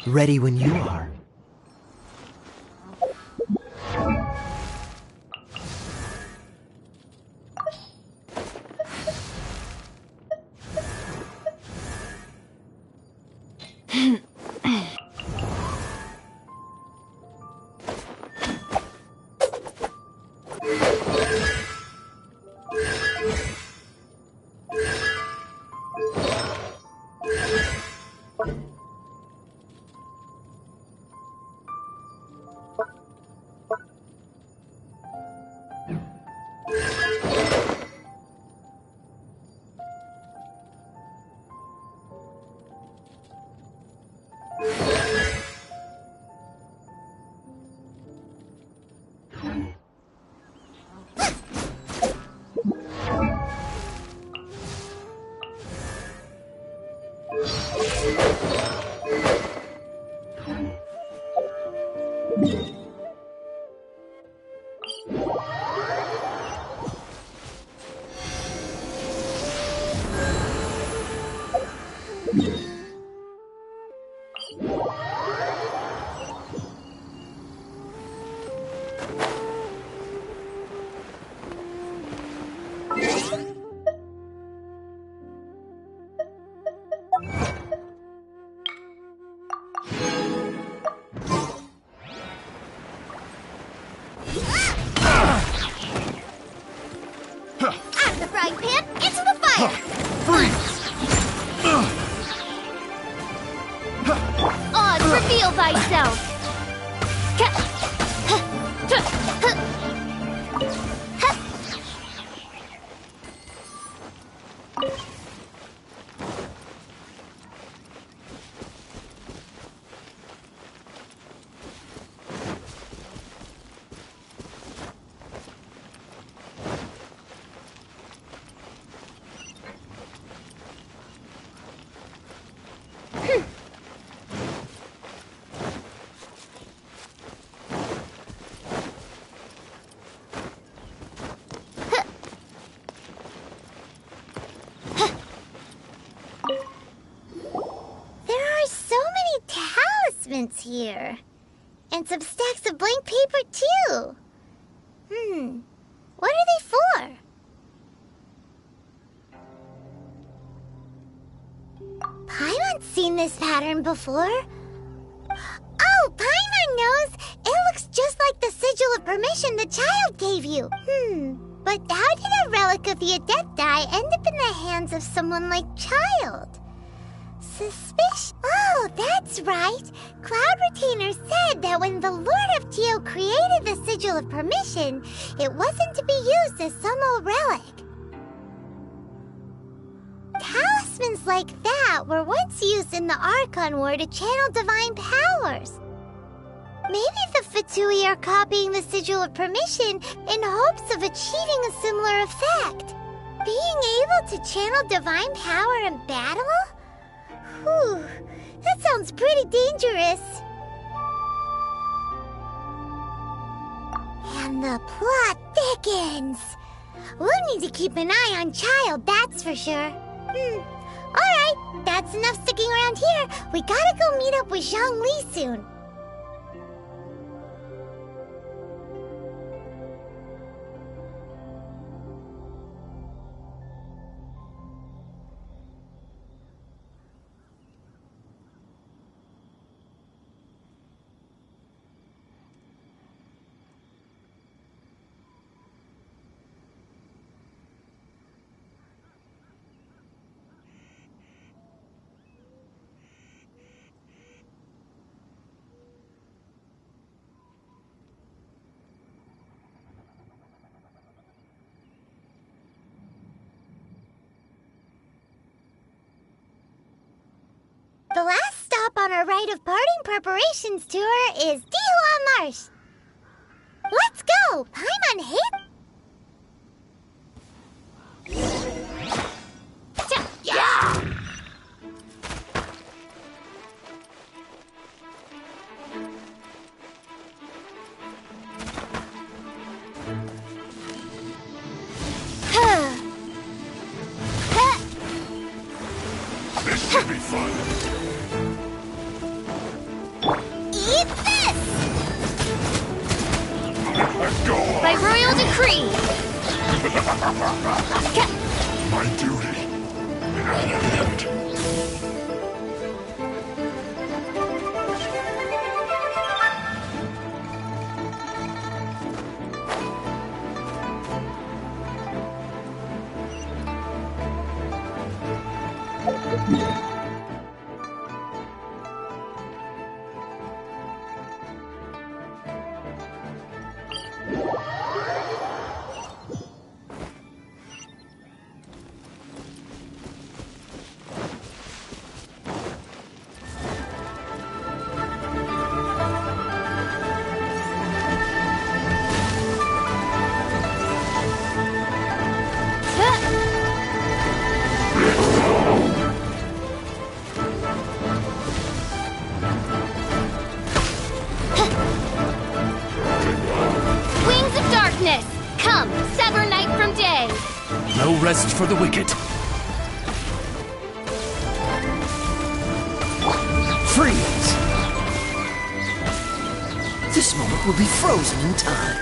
L: Ready when you are.
A: Out of the frying pan, into the fire!
D: Oz, reveal thyself!
A: Here. And some stacks of blank paper, too. What are they for? Paimon's seen this pattern before. Oh, Paimon knows! It looks just like the sigil of permission the child gave you. But how did a relic of the Adepti end up in the hands of someone like Child? Suspicious. Oh, that's right. Cloud Retainer said that when the Lord of Geo created the Sigil of Permission, it wasn't to be used as some old relic. Talismans like that were once used in the Archon War to channel divine powers. Maybe the Fatui are copying the Sigil of Permission in hopes of achieving a similar effect. Being able to channel divine power in battle? Whew, that sounds pretty dangerous. And the plot thickens. We'll need to keep an eye on Child, that's for sure. Alright, that's enough sticking around here. We gotta go meet up with Zhongli soon. The last stop on our rite of parting preparations tour is Dihua Marsh. Let's go! Paimon hit! Yeah!
B: This should be fun.
D: Creed!
B: My duty at an end.
D: Wings of darkness! Come, sever night from day!
I: No rest for the wicked.
L: Freeze! This moment will be frozen in time.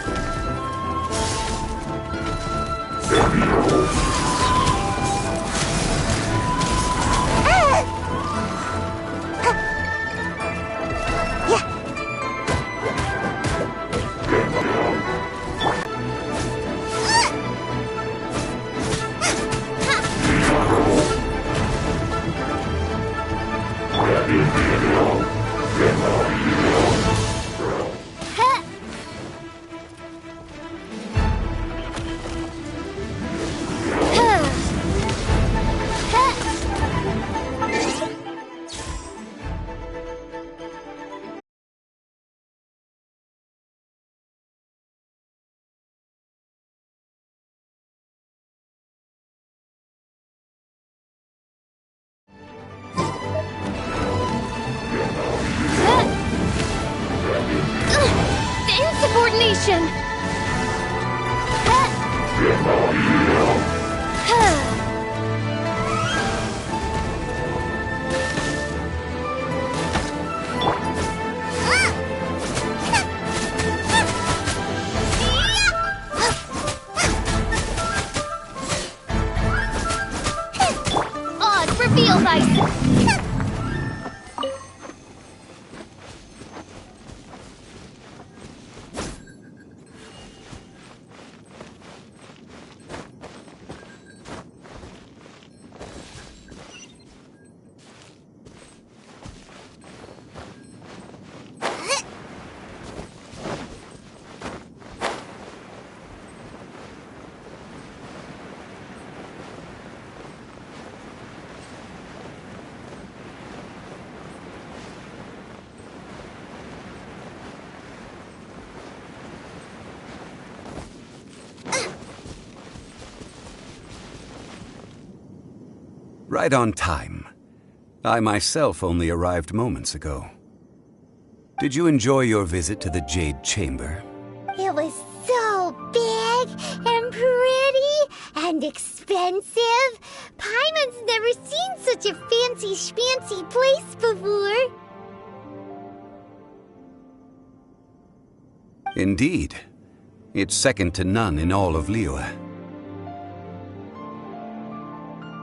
D: Insubordination! Odd, reveal thyself!
M: Right on time. I myself only arrived moments ago. Did you enjoy your visit to the Jade Chamber?
A: It was so big and pretty and expensive. Paimon's never seen such a fancy schmancy place before.
M: Indeed. It's second to none in all of Liyue.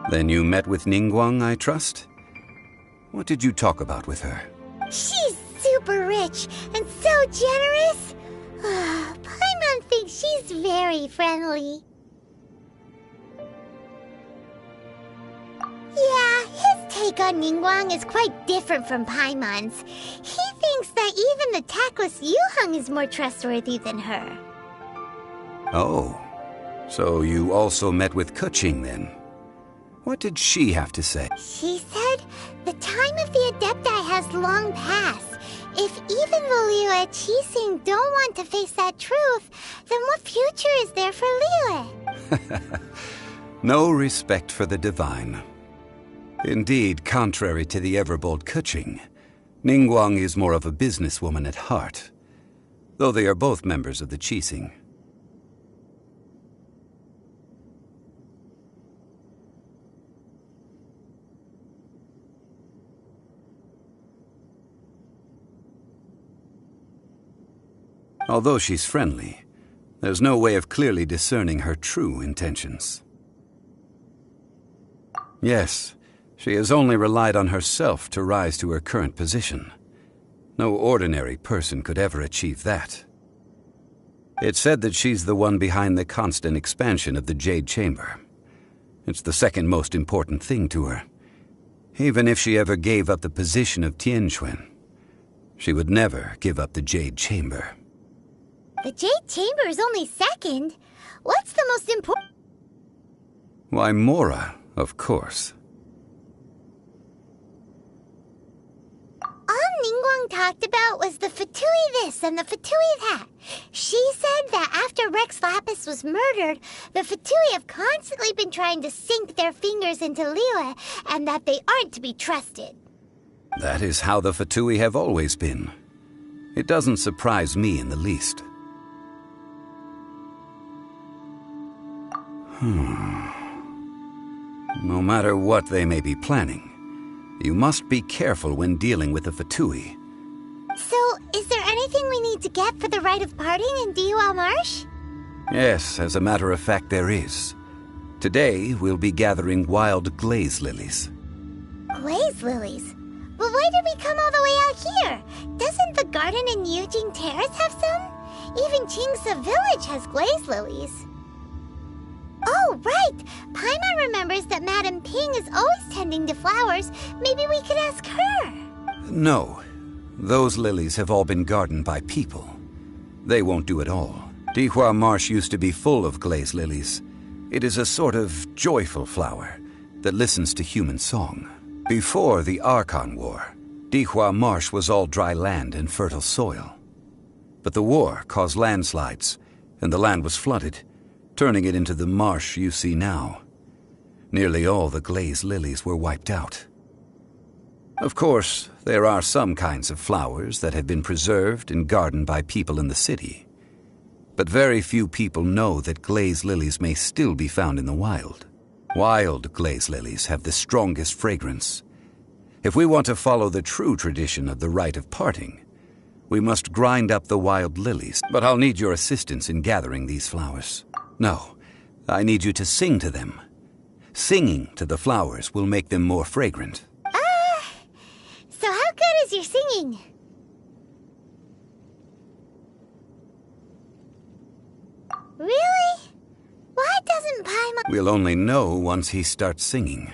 M: Then you met with Ningguang, I trust? What did you talk about with her?
A: She's super rich and so generous. Paimon thinks she's very friendly. Yeah, his take on Ningguang is quite different from Paimon's. He thinks that even the tactless Yuheng is more trustworthy than her.
M: Oh, so you also met with Keqing then? What did she have to say?
A: She said the time of the Adepti has long passed. If even the Liyue Qixing don't want to face that truth, then what future is there for Liyue?
M: No respect for the divine. Indeed, contrary to the ever-bold Keqing, Ningguang is more of a businesswoman at heart, though they are both members of the Qixing. Although she's friendly, There's no way of clearly discerning her true intentions. Yes, she has only relied on herself to rise to her current position. No ordinary person could ever achieve that. It's said that she's the one behind the constant expansion of the Jade Chamber. It's the second most important thing to her. Even if she ever gave up the position of Tianquan, she would never give up the Jade Chamber.
A: The Jade Chamber is only second. What's the most important?
M: Why, Mora, of course.
A: All Ningguang talked about was the Fatui this and the Fatui that. She said that after Rex Lapis was murdered, the Fatui have constantly been trying to sink their fingers into Liyue, and that they aren't to be trusted.
M: That is how the Fatui have always been. It doesn't surprise me in the least. No matter what they may be planning, you must be careful when dealing with the Fatui.
A: So, is there anything we need to get for the rite of parting in Dihua Marsh?
M: Yes, as a matter of fact, there is. Today, we'll be gathering wild glaze lilies.
A: Glaze lilies? But why did we come all the way out here? Doesn't the garden in Yujing Terrace have some? Even Qingse Village has glaze lilies. Oh, right! Paimon remembers that Madame Ping is always tending to flowers. Maybe we could ask her.
M: No. Those lilies have all been gardened by people. They won't do it all. Dihua Marsh used to be full of glaze lilies. It is a sort of joyful flower that listens to human song. Before the Archon War, Dihua Marsh was all dry land and fertile soil. But the war caused landslides, and the land was flooded, turning it into the marsh you see now. Nearly all the glaze lilies were wiped out. Of course, there are some kinds of flowers that have been preserved and gardened by people in the city. But very few people know that glaze lilies may still be found in the wild. Wild glaze lilies have the strongest fragrance. If we want to follow the true tradition of the rite of parting, we must grind up the wild lilies. But I'll need your assistance in gathering these flowers. No, I need you to sing to them. Singing to the flowers will make them more fragrant.
A: So how good is your singing? Really? Why doesn't Paimon...
M: We'll only know once he starts singing.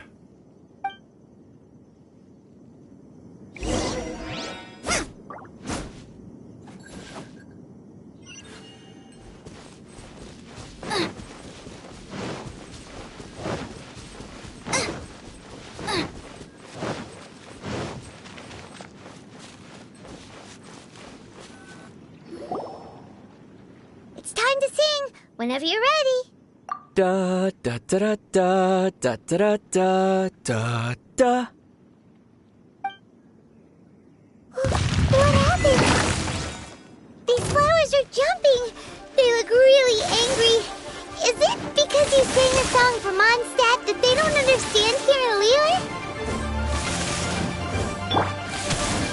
A: It's time to sing, whenever you're ready.
C: Da da da da da da da da da da.
A: What happened? These flowers are jumping. They look really angry. Is it because you sang a song for Mondstadt that they don't understand here in Liyue?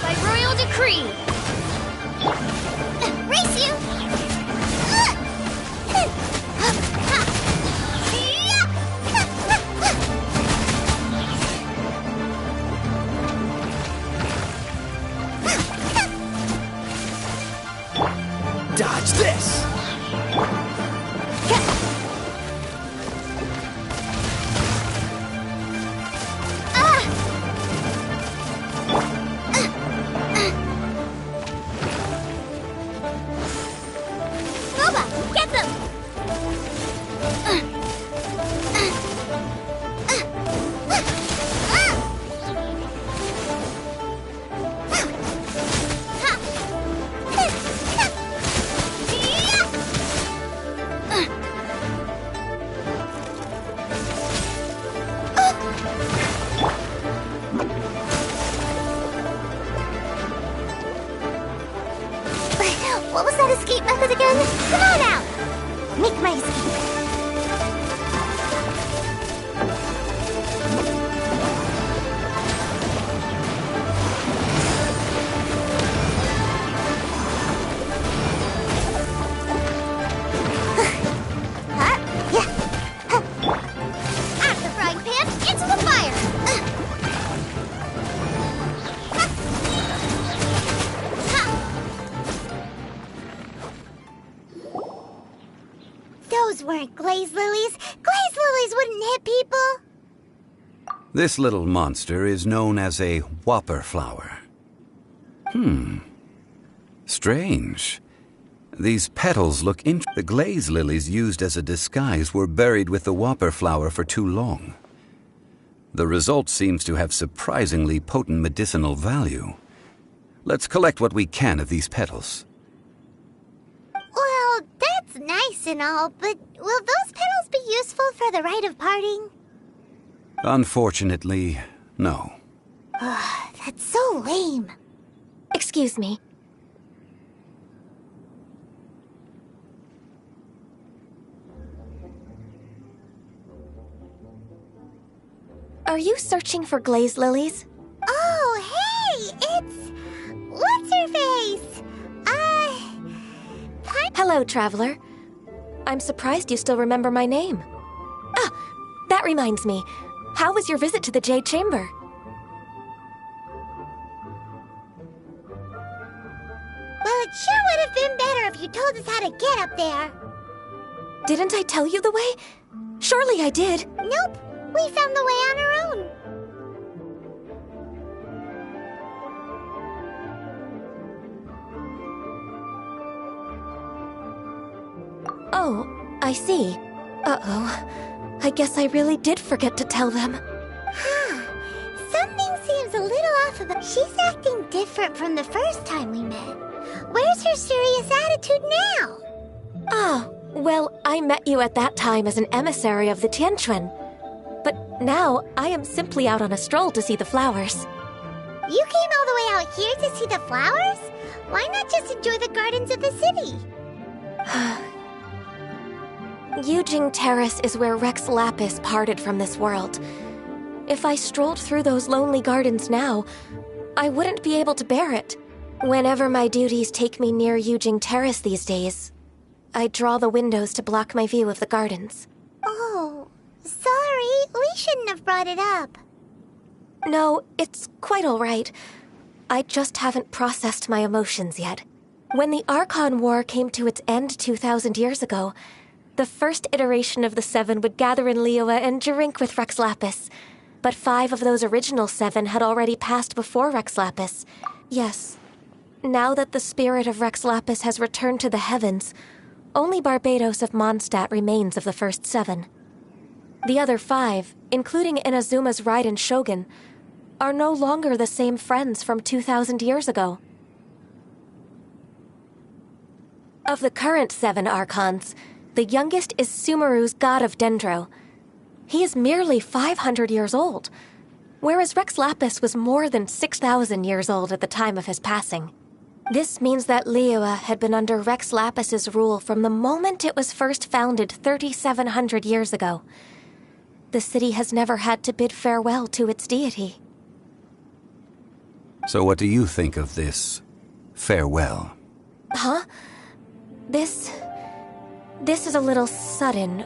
D: By royal decree.
A: Race you!
L: Dodge this!
A: Boba, get them! What was that escape method again? Come on out! Make my escape. Those weren't glaze lilies. Glaze lilies wouldn't hit people.
M: This little monster is known as a whopper flower. Strange. These petals look The glaze lilies used as a disguise were buried with the whopper flower for too long. The result seems to have surprisingly potent medicinal value. Let's collect what we can of these petals.
A: Well, that's nice and all, but will those petals be useful for the rite of parting?
M: Unfortunately, no.
A: That's so lame.
D: Excuse me. Are you searching for glaze lilies?
A: Oh, hey! It's... What's-her-face?
D: Hello, traveler. I'm surprised you still remember my name. Ah, that reminds me. How was your visit to the Jade Chamber?
A: Well, it sure would have been better if you told us how to get up there.
D: Didn't I tell you the way? Surely I did.
A: Nope. We found the way on our own.
D: Oh, I see. Uh-oh. I guess I really did forget to tell them.
A: Something seems a little off about... She's acting different from the first time we met. Where's her serious attitude now?
D: Oh, well, I met you at that time as an emissary of the Tianquan. But now, I am simply out on a stroll to see the flowers.
A: You came all the way out here to see the flowers? Why not just enjoy the gardens of the city?
D: Yujing Terrace is where Rex Lapis parted from this world. If I strolled through those lonely gardens now, I wouldn't be able to bear it. Whenever my duties take me near Yujing Terrace these days, I draw the windows to block my view of the gardens.
A: Oh, sorry. We shouldn't have brought it up.
D: No, it's quite all right. I just haven't processed my emotions yet. When the Archon War came to its end 2,000 years ago, the first iteration of the Seven would gather in Liyue and drink with Rex Lapis. But 5 of those original 7 had already passed before Rex Lapis. Yes. Now that the spirit of Rex Lapis has returned to the heavens, only Barbados of Mondstadt remains of the first 7. The other 5, including Inazuma's Raiden Shogun, are no longer the same friends from 2,000 years ago. Of the current 7 Archons, the youngest is Sumeru's god of Dendro. He is merely 500 years old, whereas Rex Lapis was more than 6,000 years old at the time of his passing. This means that Liyue had been under Rex Lapis's rule from the moment it was first founded 3,700 years ago. The city has never had to bid farewell to its deity.
M: So what do you think of this farewell?
D: Huh? This is a little sudden.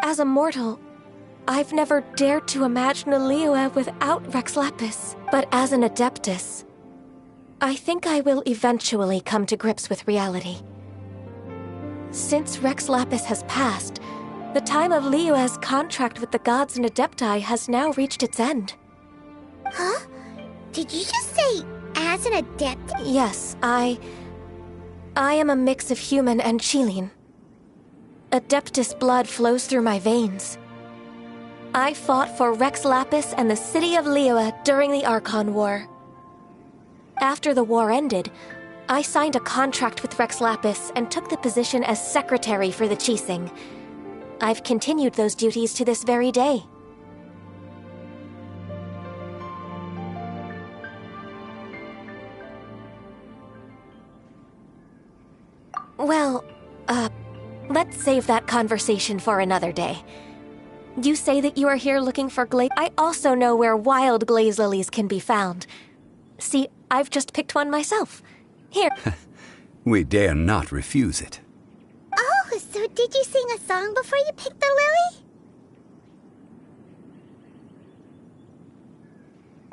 D: As a mortal, I've never dared to imagine a Liyue without Rex Lapis. But as an Adeptus, I think I will eventually come to grips with reality. Since Rex Lapis has passed, the time of Liyue's contract with the gods and Adepti has now reached its end.
A: Huh? Did you just say, as an adept?
D: Yes, I am a mix of human and Qilin. Adeptus blood flows through my veins. I fought for Rex Lapis and the city of Liyue during the Archon War. After the war ended, I signed a contract with Rex Lapis and took the position as secretary for the Qixing. I've continued those duties to this very day. Well, let's save that conversation for another day. You say that you are here looking for glaze. I also know where wild glaze lilies can be found. See, I've just picked one myself. Here.
M: We dare not refuse it.
A: Oh, so did you sing a song before you picked the lily?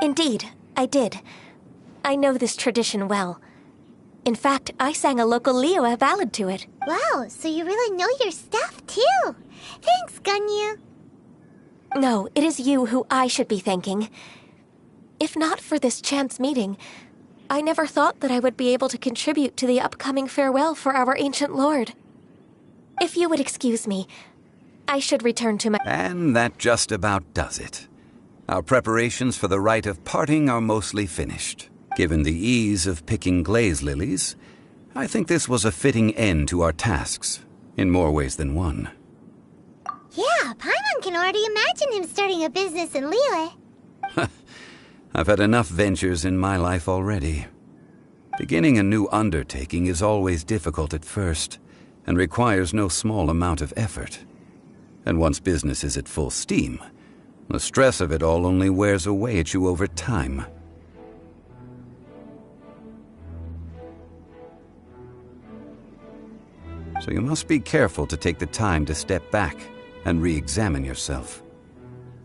D: Indeed, I did. I know this tradition well. In fact, I sang a local Liyue ballad to it.
A: Wow, so you really know your stuff, too. Thanks, Gunyu.
D: No, it is you who I should be thanking. If not for this chance meeting, I never thought that I would be able to contribute to the upcoming farewell for our ancient lord. If you would excuse me, I should return to my...
M: And that just about does it. Our preparations for the rite of parting are mostly finished. Given the ease of picking glaze lilies, I think this was a fitting end to our tasks, in more ways than one.
A: Yeah, Paimon can already imagine him starting a business in Liyue.
M: I've had enough ventures in my life already. Beginning a new undertaking is always difficult at first, and requires no small amount of effort. And once business is at full steam, the stress of it all only wears away at you over time. So you must be careful to take the time to step back and re-examine yourself.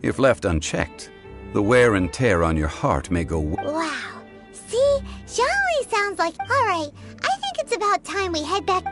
M: If left unchecked, the wear and tear on your heart may go...
A: Wow. See? Zhongli sounds like... Alright, I think it's about time we head back...